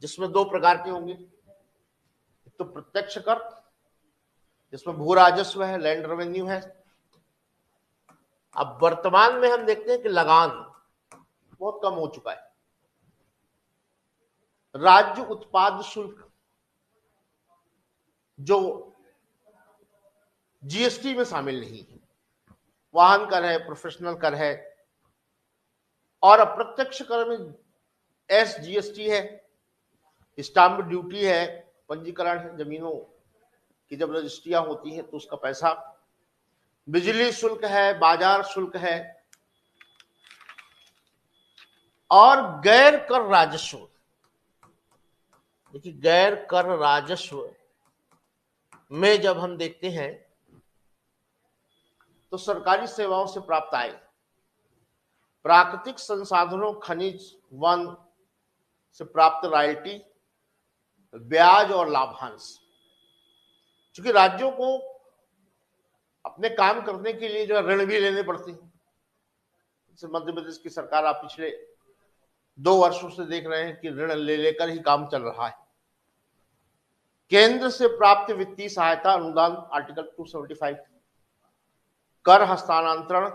जिसमें दो प्रकार के होंगे। एक तो प्रत्यक्ष कर, जिसमें भू राजस्व है, लैंड रेवेन्यू है। अब वर्तमान में हम देखते हैं कि लगान बहुत कम हो चुका है। राज्य उत्पाद शुल्क जो जीएसटी में शामिल नहीं है, वाहन कर है, प्रोफेशनल कर है, और अप्रत्यक्ष कर में एसजीएसटी है, स्टाम्प ड्यूटी है, पंजीकरण है, जमीनों की जब रजिस्ट्रियां होती हैं तो उसका पैसा, बिजली शुल्क है, बाजार शुल्क है, और गैर कर राजस्व। देखिए, गैर कर राजस्व में जब हम देखते हैं तो सरकारी सेवाओं से प्राप्त आय, प्राकृतिक संसाधनों, खनिज, वन से प्राप्त रॉयल्टी, ब्याज और लाभांश। क्योंकि राज्यों को अपने काम करने के लिए जो है ऋण भी लेने पड़ते हैं। मध्य प्रदेश की सरकार आप पिछले 2 वर्षों से देख रहे हैं कि ऋण ले लेकर ही काम चल रहा है। केंद्र से प्राप्त वित्तीय सहायता, अनुदान, आर्टिकल 275, कर हस्तांतरण,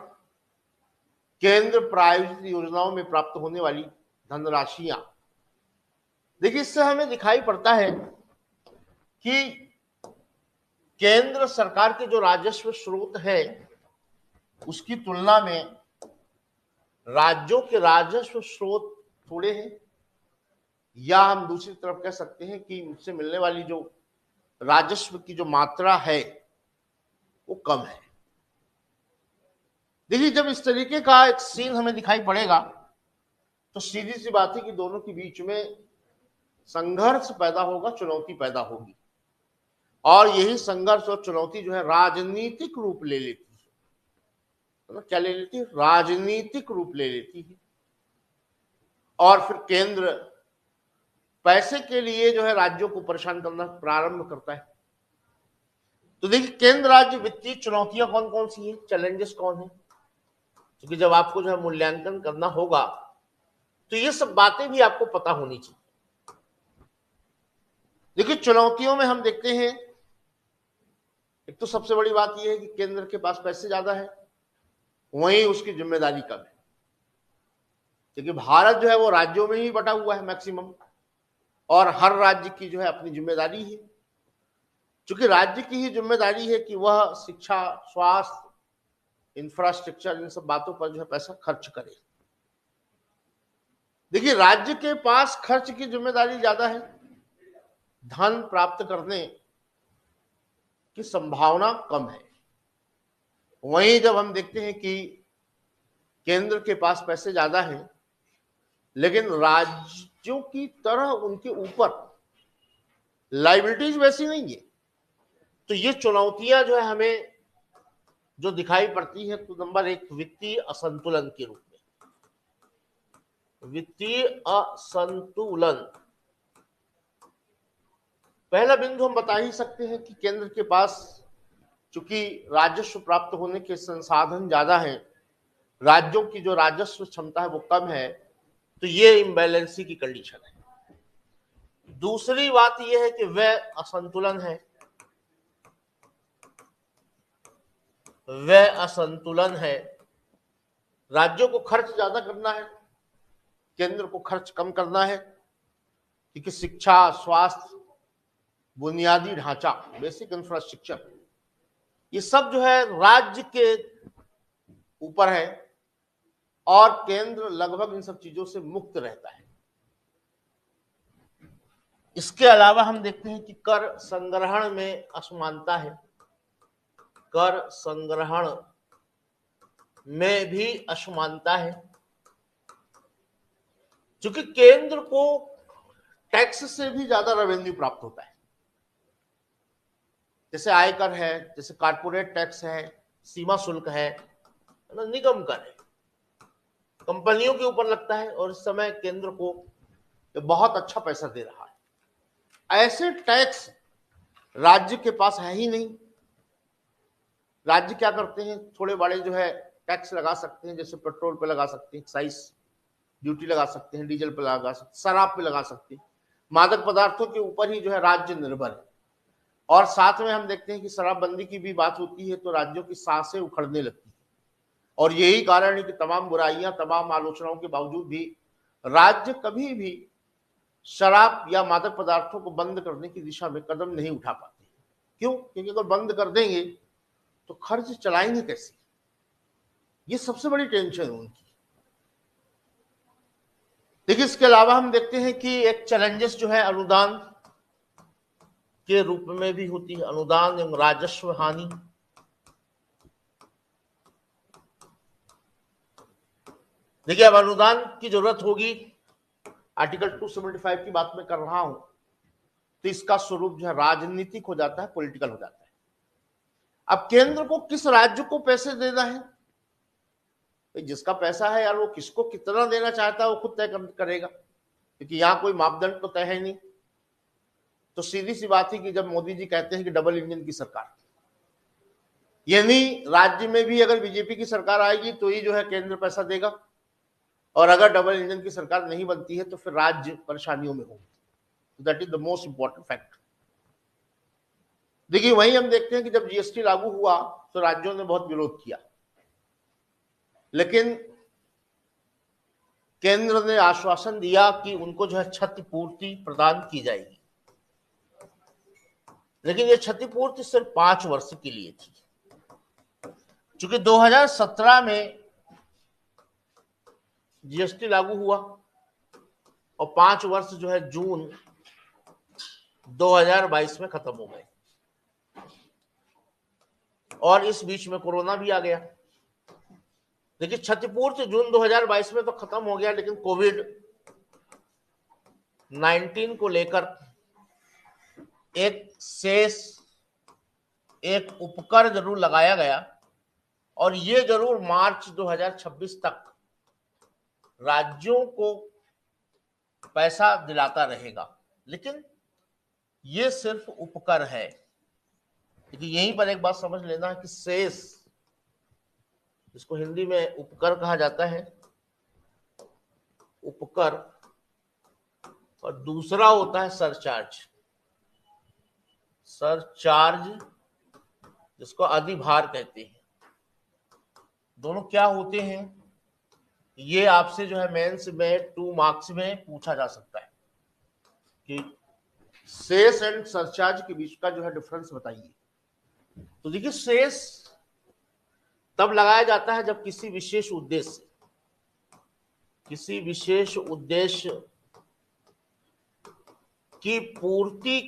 केंद्र प्रायोजित योजनाओं में प्राप्त होने वाली धनराशियां। देखिए, इससे हमें दिखाई पड़ता है कि केंद्र सरकार के जो राजस्व स्रोत है उसकी तुलना में राज्यों के राजस्व स्रोत थोड़े हैं, या हम दूसरी तरफ कह सकते हैं कि उनसे मिलने वाली जो राजस्व की जो मात्रा है वो कम है। देखिए, जब इस तरीके का एक सीन हमें दिखाई पड़ेगा तो सीधी सी बात है कि दोनों के बीच में संघर्ष पैदा होगा, चुनौती पैदा होगी, और यही संघर्ष और चुनौती जो है राजनीतिक रूप ले लेती है। क्या ले लेती है? राजनीतिक रूप ले लेती है। और फिर केंद्र पैसे के लिए जो है राज्यों को परेशान करना प्रारंभ करता है। तो देखिए, केंद्र राज्य वित्तीय चुनौतियां कौन कौन सी है, चैलेंजेस कौन है, क्योंकि जब आपको जो है मूल्यांकन करना होगा तो ये सब बातें भी आपको पता होनी चाहिए। देखिए, चुनौतियों में हम देखते हैं, एक तो सबसे बड़ी बात यह है कि केंद्र के पास पैसे ज्यादा है, वहीं उसकी जिम्मेदारी कम है। क्योंकि भारत जो है वो राज्यों में ही बटा हुआ है मैक्सिमम, और हर राज्य की जो है अपनी जिम्मेदारी है। क्योंकि राज्य की ही जिम्मेदारी है कि वह शिक्षा, स्वास्थ्य, इंफ्रास्ट्रक्चर, इन सब बातों पर जो है पैसा खर्च करे। देखिए, राज्य के पास खर्च की जिम्मेदारी ज्यादा है, धन प्राप्त करने की संभावना कम है। वहीं जब हम देखते हैं कि केंद्र के पास पैसे ज्यादा हैं, लेकिन राज्यों की तरह उनके ऊपर लायबिलिटीज वैसी नहीं है, तो ये चुनौतियां जो है हमें जो दिखाई पड़ती है, तो नंबर 1 वित्तीय असंतुलन के रूप में। वित्तीय असंतुलन, पहला बिंदु हम बता ही सकते हैं कि केंद्र के पास चूंकि राजस्व प्राप्त होने के संसाधन ज्यादा हैं, राज्यों की जो राजस्व क्षमता है वो कम है, तो ये इम्बैलेंसी की कंडीशन है। दूसरी बात यह है कि वह असंतुलन है, वह असंतुलन है। राज्यों को खर्च ज्यादा करना है, केंद्र को खर्च कम करना है, क्योंकि शिक्षा, स्वास्थ्य, बुनियादी ढांचा, बेसिक इंफ्रास्ट्रक्चर, ये सब जो है राज्य के ऊपर है, और केंद्र लगभग इन सब चीजों से मुक्त रहता है। इसके अलावा हम देखते हैं कि कर संग्रहण में असमानता है, कर संग्रहण में भी असमानता है, क्योंकि केंद्र को टैक्स से भी ज्यादा रेवेन्यू प्राप्त होता है। जैसे आयकर है, जैसे कारपोरेट टैक्स है, सीमा शुल्क है ना, निगम कर है, कंपनियों के ऊपर लगता है, और इस समय केंद्र को बहुत अच्छा पैसा दे रहा है। ऐसे टैक्स राज्य के पास है ही नहीं। राज्य क्या करते हैं, थोड़े बड़े जो है टैक्स लगा सकते हैं, जैसे पेट्रोल पे लगा सकते हैं, एक्साइज ड्यूटी लगा सकते हैं, डीजल पे लगा सकते हैं, शराब पे लगा सकते हैं। मादक पदार्थों के ऊपर ही जो है राज्य निर्भर है। और साथ में हम देखते हैं कि शराबबंदी की भी बात होती है तो राज्यों की सांसें उखड़ने लगती है, और यही कारण है कि तमाम बुराइयां, तमाम आलोचनाओं के बावजूद भी राज्य कभी भी शराब या मादक पदार्थों को बंद करने की दिशा में कदम नहीं उठा पाते। क्यों? क्योंकि अगर बंद कर देंगे तो खर्च चलाएंगे कैसे, ये सबसे बड़ी टेंशन है उनकी। देखिए, इसके अलावा हम देखते हैं कि एक चैलेंजेस जो है अनुदान के रूप में भी होती है, अनुदान एवं राजस्व हानि। देखिए, अब अनुदान की जरूरत होगी, आर्टिकल 275 की बात मैं कर रहा हूं, तो इसका स्वरूप जो है राजनीतिक हो जाता है, पॉलिटिकल हो जाता है। अब केंद्र को किस राज्य को पैसे देना है, भाई जिसका पैसा है यार वो किसको कितना देना चाहता है वो खुद तय करेगा, क्योंकि यहाँ कोई मापदंड तो तय है नहीं। तो सीधी सी बात है कि जब मोदी जी कहते हैं कि डबल इंजन की सरकार, यानी राज्य में भी अगर बीजेपी की सरकार आएगी तो ही जो है केंद्र पैसा देगा, और अगर डबल इंजन की सरकार नहीं बनती है तो फिर राज्य परेशानियों में होंगे। That is the most important fact. देखिए वहीं हम देखते हैं कि जब जीएसटी लागू हुआ तो राज्यों ने बहुत विरोध किया, लेकिन केंद्र ने आश्वासन दिया कि उनको जो है क्षतिपूर्ति प्रदान की जाएगी, लेकिन ये क्षतिपूर्ति सिर्फ 5 वर्ष के लिए थी। चूंकि 2017 में जीएसटी लागू हुआ और 5 वर्ष जो है जून 2022 में खत्म हो गए, और इस बीच में कोरोना भी आ गया। देखिए क्षतिपूर्ति जून 2022 में तो खत्म हो गया, लेकिन कोविड-19 को लेकर एक शेष, एक उपकर जरूर लगाया गया, और ये जरूर मार्च 2026 तक राज्यों को पैसा दिलाता रहेगा, लेकिन ये सिर्फ उपकर है। क्योंकि यहीं पर एक बात समझ लेना है कि शेष, इसको हिंदी में उपकर कहा जाता है, उपकर, और दूसरा होता है सरचार्ज। सरचार्ज जिसको अधिभार कहते हैं। दोनों क्या होते हैं ये आपसे जो है मेंस में 2 मार्क्स में पूछा जा सकता है कि शेष एंड सरचार्ज के बीच का जो है डिफरेंस बताइए। तो देखिए शेष तब लगाया जाता है जब किसी विशेष उद्देश्य की पूर्ति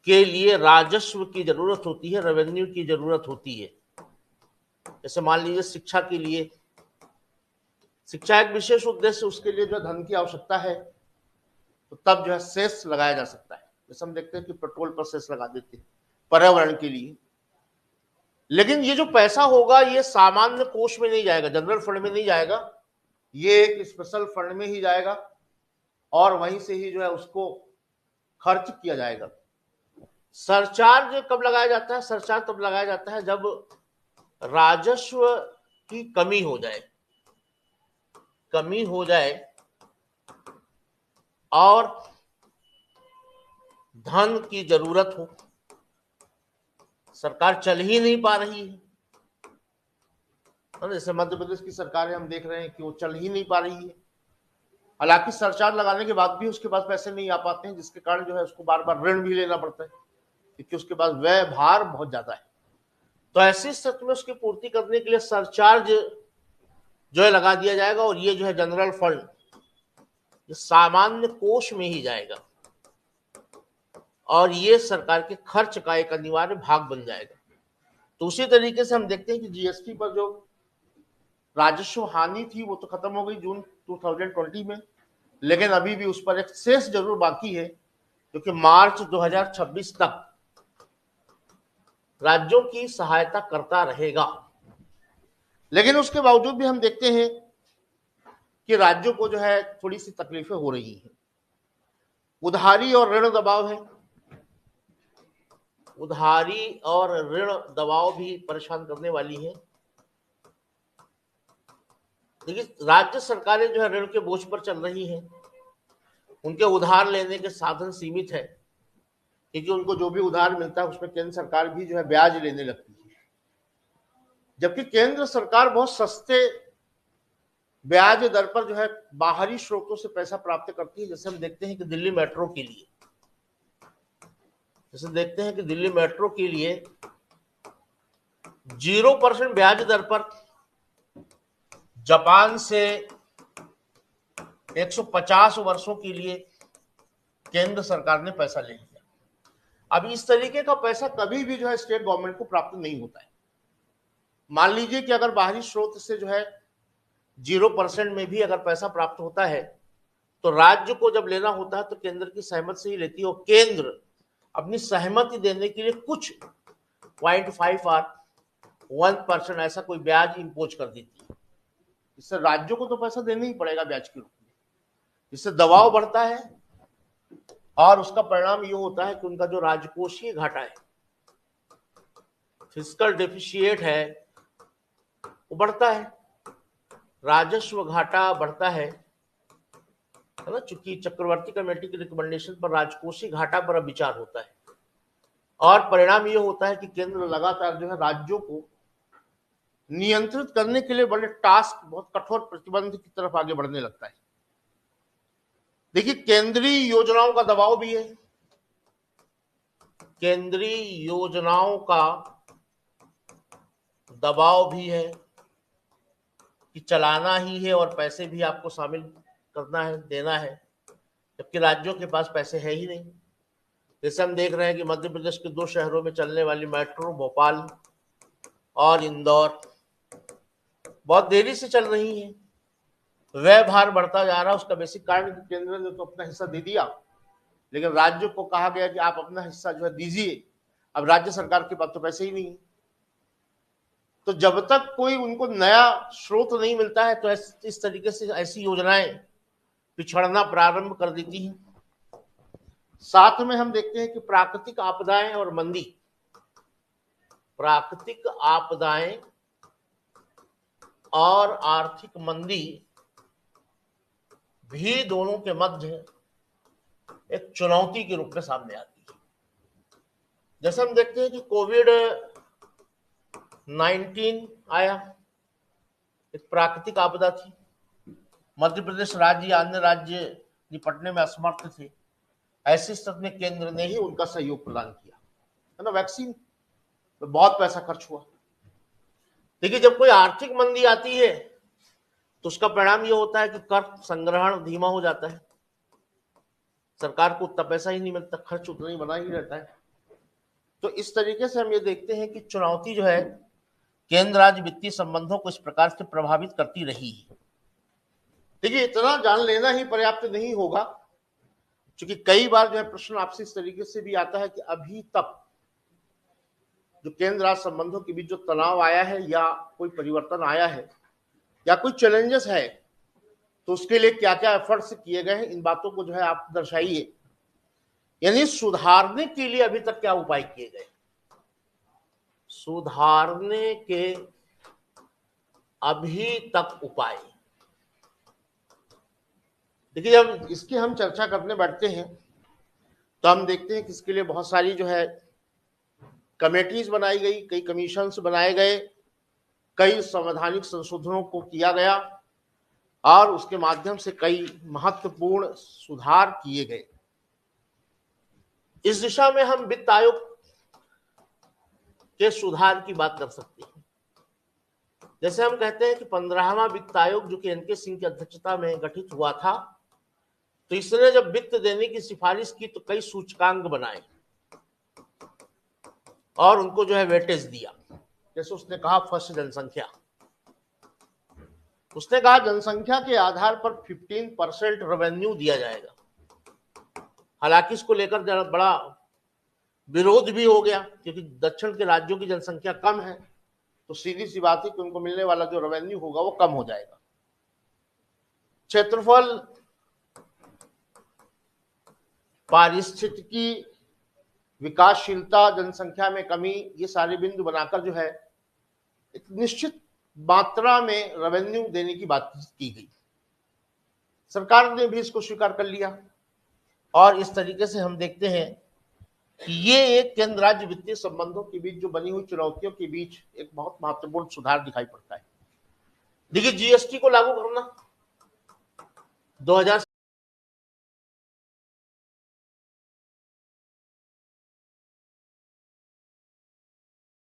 के लिए राजस्व की जरूरत होती है, रेवेन्यू की जरूरत होती है। जैसे मान लीजिए शिक्षा के लिए, शिक्षा एक विशेष उद्देश्य, उसके लिए जो धन की आवश्यकता है, तो तब जो है सेस लगाया जा सकता है। जैसे हम देखते हैं कि पेट्रोल पर सेस लगा देते हैं पर्यावरण के लिए। लेकिन ये जो पैसा होगा ये सामान्य कोष में नहीं जाएगा, जनरल फंड में नहीं जाएगा, ये एक स्पेशल फंड में ही जाएगा और वहीं से ही जो है उसको खर्च किया जाएगा। सरचार्ज कब लगाया जाता है? सरचार्ज तब लगाया जाता है जब राजस्व की कमी हो जाए और धन की जरूरत हो, सरकार चल ही नहीं पा रही है। जैसे मध्य प्रदेश की सरकार है, हम देख रहे हैं कि वो चल ही नहीं पा रही है। हालांकि सरचार्ज लगाने के बाद भी उसके पास पैसे नहीं आ पाते हैं, जिसके कारण जो है उसको बार बार ऋण भी लेना पड़ता है, क्योंकि उसके पास व्यय भार बहुत ज्यादा है। तो ऐसी स्थिति में उसकी पूर्ति करने के लिए सरचार्ज जो है लगा दिया जाएगा, और ये जो है जनरल फंड, ये सामान्य कोष में ही जाएगा और ये सरकार के खर्च का एक अनिवार्य भाग बन जाएगा। तो उसी तरीके से हम देखते हैं कि जीएसटी पर जो राजस्व हानि थी वो तो खत्म हो गई जून 2020 में, लेकिन अभी भी उस पर एक शेष जरूर बाकी है, क्योंकि मार्च 2026 तक राज्यों की सहायता करता रहेगा। लेकिन उसके बावजूद भी हम देखते हैं कि राज्यों को जो है थोड़ी सी तकलीफें हो रही हैं। उधारी और ऋण दबाव है, उधारी और ऋण दबाव भी परेशान करने वाली है। देखिए राज्य सरकारें जो है ऋण के बोझ पर चल रही हैं, उनके उधार लेने के साधन सीमित है, क्योंकि उनको जो भी उधार मिलता है उसमें केंद्र सरकार भी जो है ब्याज लेने लगती है, जबकि केंद्र सरकार बहुत सस्ते ब्याज दर पर जो है बाहरी स्रोतों से पैसा प्राप्त करती है। जैसे हम देखते हैं कि दिल्ली मेट्रो के लिए 0% ब्याज दर पर जापान से 150 वर्षों के लिए केंद्र सरकार ने पैसा ले लिया। अब इस तरीके का पैसा कभी भी जो है स्टेट गवर्नमेंट को प्राप्त नहीं होता है। मान लीजिए कि अगर बाहरी स्रोत से जो है 0% में भी अगर पैसा प्राप्त होता है, तो राज्य को जब लेना होता है तो केंद्र की सहमति से ही लेती है, और केंद्र अपनी सहमति देने के लिए कुछ 0.5R 1% ऐसा कोई ब्याज इंपोज कर देती है। इससे राज्यों को तो पैसा देना ही पड़ेगा ब्याज के रूप में, इससे दबाव बढ़ता है और उसका परिणाम ये होता है कि उनका जो राजकोषीय घाटा है, फिस्कल डेफिशिएट है, वो बढ़ता है, राजस्व घाटा बढ़ता है ना। चूंकि चक्रवर्ती कमेटी के रिकमेंडेशन पर राजकोषीय घाटा पर अब विचार होता है और परिणाम ये होता है कि केंद्र लगातार जो है राज्यों को नियंत्रित करने के लिए बड़े टास्क, बहुत कठोर प्रतिबंध की तरफ आगे बढ़ने लगता है। देखिए, केंद्रीय योजनाओं का दबाव भी है, केंद्रीय योजनाओं का दबाव भी है कि चलाना ही है और पैसे भी आपको शामिल करना है, देना है, जबकि राज्यों के पास पैसे है ही नहीं। जैसे हम देख रहे हैं कि मध्य प्रदेश के 2 शहरों में चलने वाली मेट्रो, भोपाल और इंदौर, बहुत देरी से चल रही है, व्यय भार बढ़ता जा रहा है। उसका बेसिक कारण केंद्र ने तो अपना हिस्सा दे दिया, लेकिन राज्यों को कहा गया कि आप अपना हिस्सा जो है दीजिए। अब राज्य सरकार के पास तो पैसे ही नहीं है, तो जब तक कोई उनको नया स्रोत नहीं मिलता है तो इस तरीके से ऐसी योजनाएं पिछड़ना प्रारंभ कर देती हैं। साथ में हम देखते हैं कि प्राकृतिक आपदाएं और मंदी, प्राकृतिक आपदाएं और आर्थिक मंदी भी दोनों के मध्य एक चुनौती के रूप में सामने आती है। जैसे हम देखते हैं कि कोविड-19 आया, एक प्राकृतिक आपदा थी, मध्य प्रदेश राज्य या अन्य राज्य निपटने में असमर्थ थे, ऐसी स्थिति में केंद्र ने ही उनका सहयोग प्रदान किया, है ना। वैक्सीन में बहुत पैसा खर्च हुआ। देखिए, जब कोई आर्थिक मंदी आती है तो उसका परिणाम यह होता है कि कर संग्रहण धीमा हो जाता है, सरकार को उतना पैसा ही नहीं मिलता, खर्च उतना ही बना ही रहता है। तो इस तरीके से हम ये देखते हैं कि चुनौती जो है केंद्र राज्य वित्तीय संबंधों को इस प्रकार से प्रभावित करती रही है। देखिए, इतना जान लेना ही पर्याप्त नहीं होगा, क्योंकि कई बार जो है प्रश्न आपसे इस तरीके से भी आता है कि अभी तक जो केंद्र राज्य संबंधों के बीच जो तनाव आया है या कोई परिवर्तन आया है या कोई चैलेंजेस है, तो उसके लिए क्या क्या एफर्ट्स किए गए हैं, इन बातों को जो है आप दर्शाइए। यानी सुधारने के लिए अभी तक क्या उपाय किए गए, सुधारने के अभी तक उपाय। देखिए, जब इसकी हम चर्चा करने बैठते हैं तो हम देखते हैं कि इसके लिए बहुत सारी जो है कमेटीज बनाई गई, कई कमीशंस बनाए गए, कई संवैधानिक संशोधनों को किया गया और उसके माध्यम से कई महत्वपूर्ण सुधार किए गए। इस दिशा में हम वित्त आयोग के सुधार की बात कर सकते हैं। जैसे हम कहते हैं कि 15वां वित्त आयोग जो कि एनके सिंह की अध्यक्षता में गठित हुआ था, तो इसने जब वित्त देने की सिफारिश की तो कई सूचकांक बनाए और उनको जो है वेटेज दिया। जैसे उसने कहा फर्स्ट जनसंख्या, उसने कहा जनसंख्या के आधार पर 15% रेवेन्यू दिया जाएगा। हालांकि इसको लेकर बड़ा विरोध भी हो गया, क्योंकि दक्षिण के राज्यों की जनसंख्या कम है, तो सीधी सी बात है कि उनको मिलने वाला जो रेवेन्यू होगा वो कम हो जाएगा। क्षेत्रफल, पारिस्थितिकी, विकासशीलता, जनसंख्या में कमी, ये सारे बिंदु बनाकर जो है एक निश्चित मात्रा में रेवेन्यू देने की बात की गई। सरकार ने भी इसको स्वीकार कर लिया और इस तरीके से हम देखते हैं कि ये एक केंद्र राज्य वित्तीय संबंधों के बीच जो बनी हुई चुनौतियों के बीच एक बहुत महत्वपूर्ण सुधार दिखाई पड़ता है। देखिए, जीएसटी को लागू करना 2000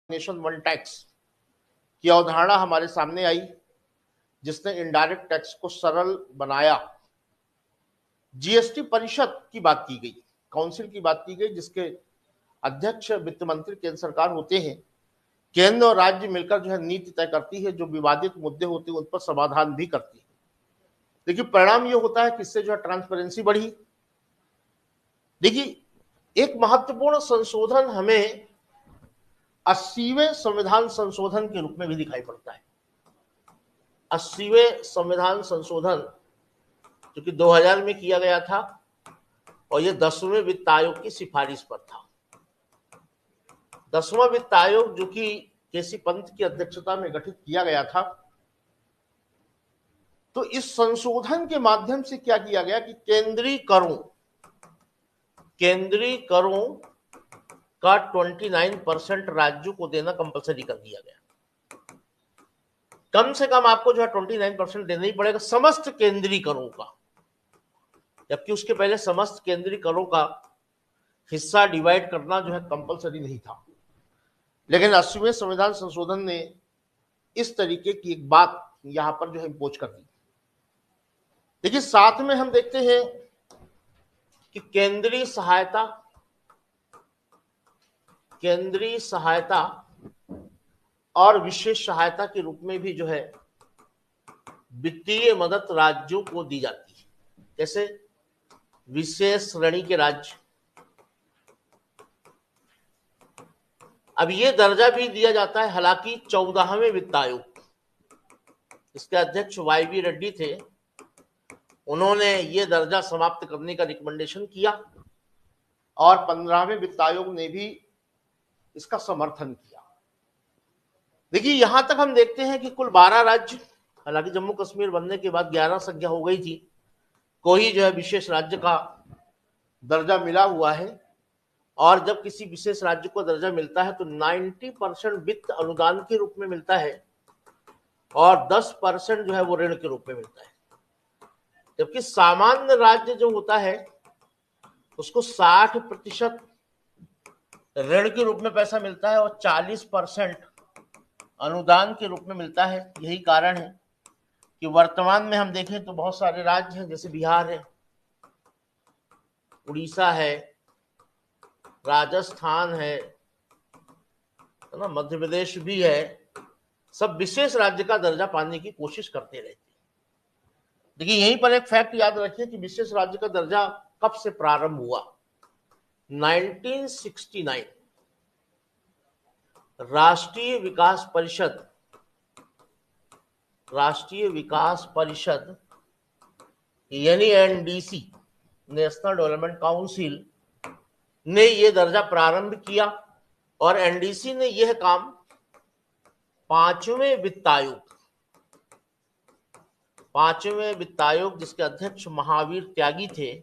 नेशन वन टैक्स की अवधारणा हमारे सामने आई, जिसने इनडायरेक्ट टैक्स को सरल बनाया। जीएसटी परिषद की बात की गई, काउंसिल की बात की गई, जिसके अध्यक्ष वित्त मंत्री केंद्र सरकार होते हैं। केंद्र और राज्य मिलकर जो है नीति तय करती है, जो विवादित मुद्दे होते हैं उन पर समाधान भी करती है। देखिए, परिणाम ये होता है कि इससे जो है ट्रांसपेरेंसी बढ़ी। देखिए, एक महत्वपूर्ण संशोधन हमें 80वें संविधान संशोधन के रूप में भी दिखाई पड़ता है। 80वें संविधान संशोधन जो कि 2000 में किया गया था और ये 10वें वित्त आयोग की सिफारिश पर था। 10वां वित्त आयोग जो कि केसी पंत की अध्यक्षता में गठित किया गया था, तो इस संशोधन के माध्यम से क्या किया गया कि केंद्रीय करों का 29% राज्यों को देना कंपलसरी कर दिया गया। कम से कम आपको जो है 29% देना ही पड़ेगा समस्त केंद्रीय करों का, जबकि उसके पहले समस्त केंद्रीय करों का हिस्सा डिवाइड करना जो है कंपलसरी नहीं था। लेकिन 80वें संविधान संशोधन ने इस तरीके की एक बात यहां पर जो है इम्पोज कर दी। देखिए, साथ में हम देखते हैं कि केंद्रीय सहायता और विशेष सहायता के रूप में भी जो है वित्तीय मदद राज्यों को दी जाती है। जैसे विशेष श्रेणी के राज्य, अब ये दर्जा भी दिया जाता है। हालांकि 14वें वित्त आयोग, इसके अध्यक्ष वाई.वी. रेड्डी थे, उन्होंने ये दर्जा समाप्त करने का रिकमेंडेशन किया और 15वें वित्त आयोग ने भी इसका समर्थन किया। देखिए, यहां तक हम देखते हैं कि कुल 12 राज्य, हालांकि जम्मू कश्मीर बनने के बाद 11 संख्या हो गई थी, को ही जो है विशेष राज्य का दर्जा मिला हुआ है। और जब किसी विशेष राज्य को दर्जा मिलता है तो 90% वित्त अनुदान के रूप में मिलता है और 10% जो है वो ऋण के रूप में मिलता है। जबकि सामान्य राज्य जो होता है उसको 60% ऋण के रूप में पैसा मिलता है और 40% अनुदान के रूप में मिलता है। यही कारण है कि वर्तमान में हम देखें तो बहुत सारे राज्य हैं, जैसे बिहार है, उड़ीसा है, राजस्थान है ना, मध्य प्रदेश भी है, सब विशेष राज्य का दर्जा पाने की कोशिश करते रहते हैं। देखिए, यहीं पर एक फैक्ट याद रखिए कि विशेष राज्य का दर्जा कब से प्रारंभ हुआ। 1969 राष्ट्रीय विकास परिषद यानी एनडीसी, नेशनल डेवलपमेंट काउंसिल, ने यह दर्जा प्रारंभ किया और एनडीसी ने यह काम 5वें वित्त आयोग जिसके अध्यक्ष महावीर त्यागी थे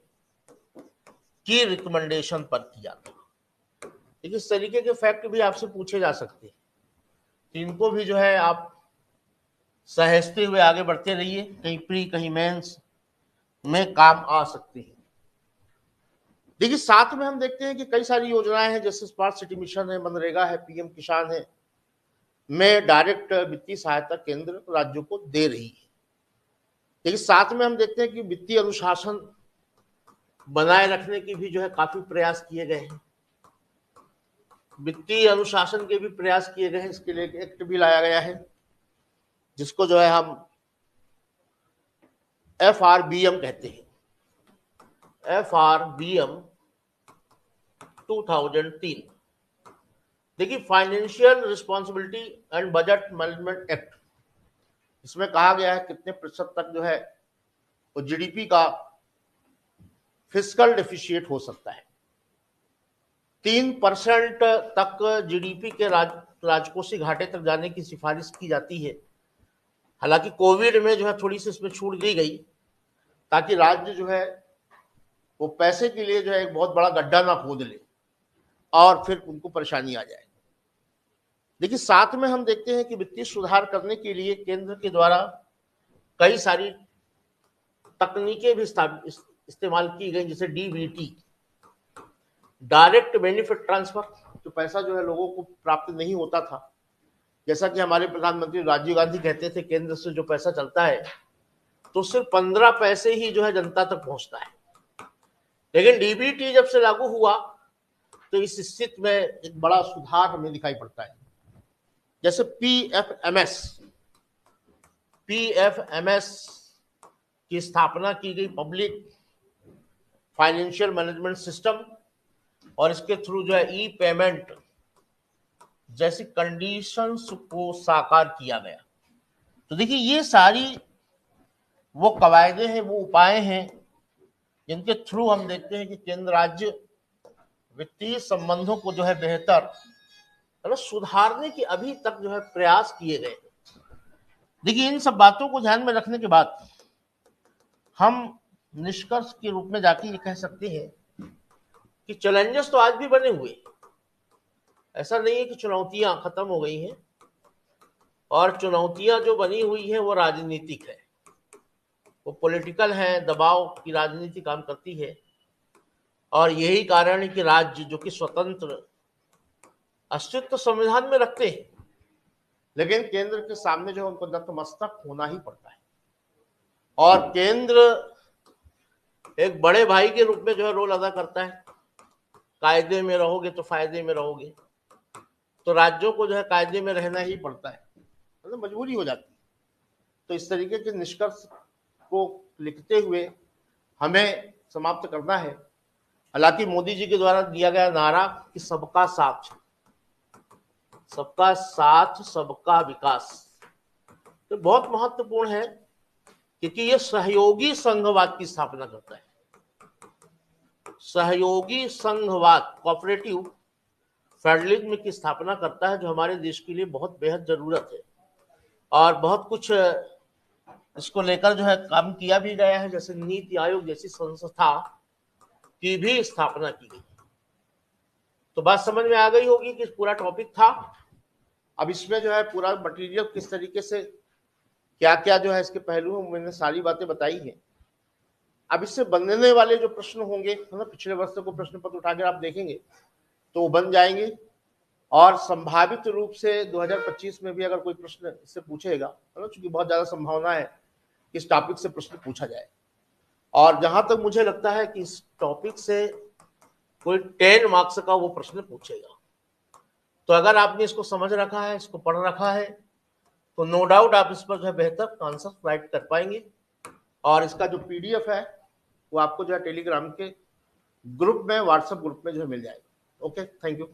की रिकमेंडेशन पर किया था। देखिए, इस तरीके के फैक्ट भी आपसे पूछे जा सकते हैं, तो इनको भी जो है आप सहजते हुए आगे बढ़ते रहिए, कहीं प्री कहीं मेंस में काम आ सकते हैं। देखिए, साथ में हम देखते हैं कि कई सारी योजनाएं हैं, जैसे स्मार्ट सिटी मिशन है, मनरेगा है, पीएम किसान है, में डायरेक्ट वित्तीय सहायता केंद्र राज्यों को दे रही है। लेकिन साथ में हम देखते हैं कि वित्तीय अनुशासन बनाए रखने के भी जो है काफी प्रयास किए गए हैं। वित्तीय अनुशासन के भी प्रयास किए गए हैं, इसके लिए एक एक्ट भी लाया गया है जिसको जो है हम FRBM कहते हैं, FRBM 2003। देखिए, financial responsibility and budget management act, इसमें कहा गया है कितने प्रतिशत तक जो है वो जीडीपी का फिस्कल डेफिशिएट हो सकता है। 3% तक जीडीपी के राजकोषीय घाटे तक जाने की सिफारिश की जाती है। हालांकि कोविड में जो है थोड़ी सी इसमें छूट दी गई ताकि राज्य जो है वो पैसे के लिए जो है एक बहुत बड़ा गड्ढा ना खोद ले और फिर उनको परेशानी आ जाए। देखिए, साथ में हम देखते हैं कि वित्तीय सुधार करने के लिए केंद्र के द्वारा कई सारी तकनीकें भी इस्तेमाल की गई, जैसे डीबीटी, डायरेक्ट बेनिफिट ट्रांसफर, जो पैसा जो है लोगों को प्राप्त नहीं होता था। जैसा कि हमारे प्रधानमंत्री राजीव गांधी कहते थे, केंद्र से जो पैसा चलता है तो सिर्फ 15 पैसे ही जो है जनता तक पहुंचता है। लेकिन डीबीटी जब से लागू हुआ तो इस स्थिति में एक बड़ा सुधार हमें दिखाई पड़ता है। जैसे पीएफएमएस की स्थापना की गई, पब्लिक फाइनेंशियल मैनेजमेंट सिस्टम, और इसके थ्रू जो है ई पेमेंट जैसी कंडीशंस को साकार किया गया। तो देखिए ये सारी वो कवायदे हैं, वो उपाय हैं जिनके थ्रू हम देखते हैं कि केंद्र राज्य वित्तीय संबंधों को जो है बेहतर मतलब सुधारने की अभी तक जो है प्रयास किए गए। देखिए इन सब बातों को ध्यान में रखने के बाद हम निष्कर्ष के रूप में जाके ये कह सकते हैं कि चैलेंजेस तो आज भी बने हुए, ऐसा नहीं है कि चुनौतियां खत्म हो गई हैं, और चुनौतियां जो बनी हुई है वो राजनीतिक है, वो पॉलिटिकल है, दबाव की राजनीति काम करती है। और यही कारण है कि राज्य जो कि स्वतंत्र अस्तित्व संविधान में रखते हैं, लेकिन केंद्र के सामने जो है उनको नतमस्तक होना ही पड़ता है। और केंद्र एक बड़े भाई के रूप में जो है रोल अदा करता है। कायदे में रहोगे तो फायदे में रहोगे, तो राज्यों को जो है कायदे में रहना ही पड़ता है, मतलब मजबूरी हो जाती है। तो इस तरीके के निष्कर्ष को लिखते हुए हमें समाप्त करना है। हालांकि मोदी जी के द्वारा दिया गया नारा कि सबका साथ, सबका साथ सबका विकास, तो बहुत महत्वपूर्ण है, क्योंकि ये सहयोगी संघवाद की स्थापना करता है। सहयोगी संघवाद, कोऑपरेटिव फेडरलिज्म की स्थापना करता है, जो हमारे देश के लिए बहुत बेहद जरूरत है। और बहुत कुछ इसको लेकर जो है काम किया भी गया है, जैसे नीति आयोग जैसी संस्था की भी स्थापना की गई। तो बात समझ में आ गई होगी कि पूरा टॉपिक था। अब इसमें जो है पूरा मटेरियल किस तरीके से क्या क्या जो है इसके पहलू में मैंने सारी बातें बताई हैं। अब इससे बनने वाले जो प्रश्न होंगे, मतलब पिछले वर्ष को प्रश्न पत्र उठाकर आप देखेंगे तो वो बन जाएंगे, और संभावित रूप से 2025 में भी अगर कोई प्रश्न इससे पूछेगा, मतलब चूंकि बहुत ज्यादा संभावना है कि इस टॉपिक से प्रश्न पूछा जाए। और जहां तक मुझे लगता है कि इस टॉपिक से कोई 10 मार्क्स का वो प्रश्न पूछेगा। तो अगर आपने इसको समझ रखा है, इसको पढ़ रखा है, तो नो डाउट आप इस पर जो है बेहतर आंसर राइट कर पाएंगे। और इसका जो पीडीएफ है वो आपको जो है टेलीग्राम के ग्रुप में, व्हाट्सएप ग्रुप में जो है मिल जाएगा। Okay, thank you.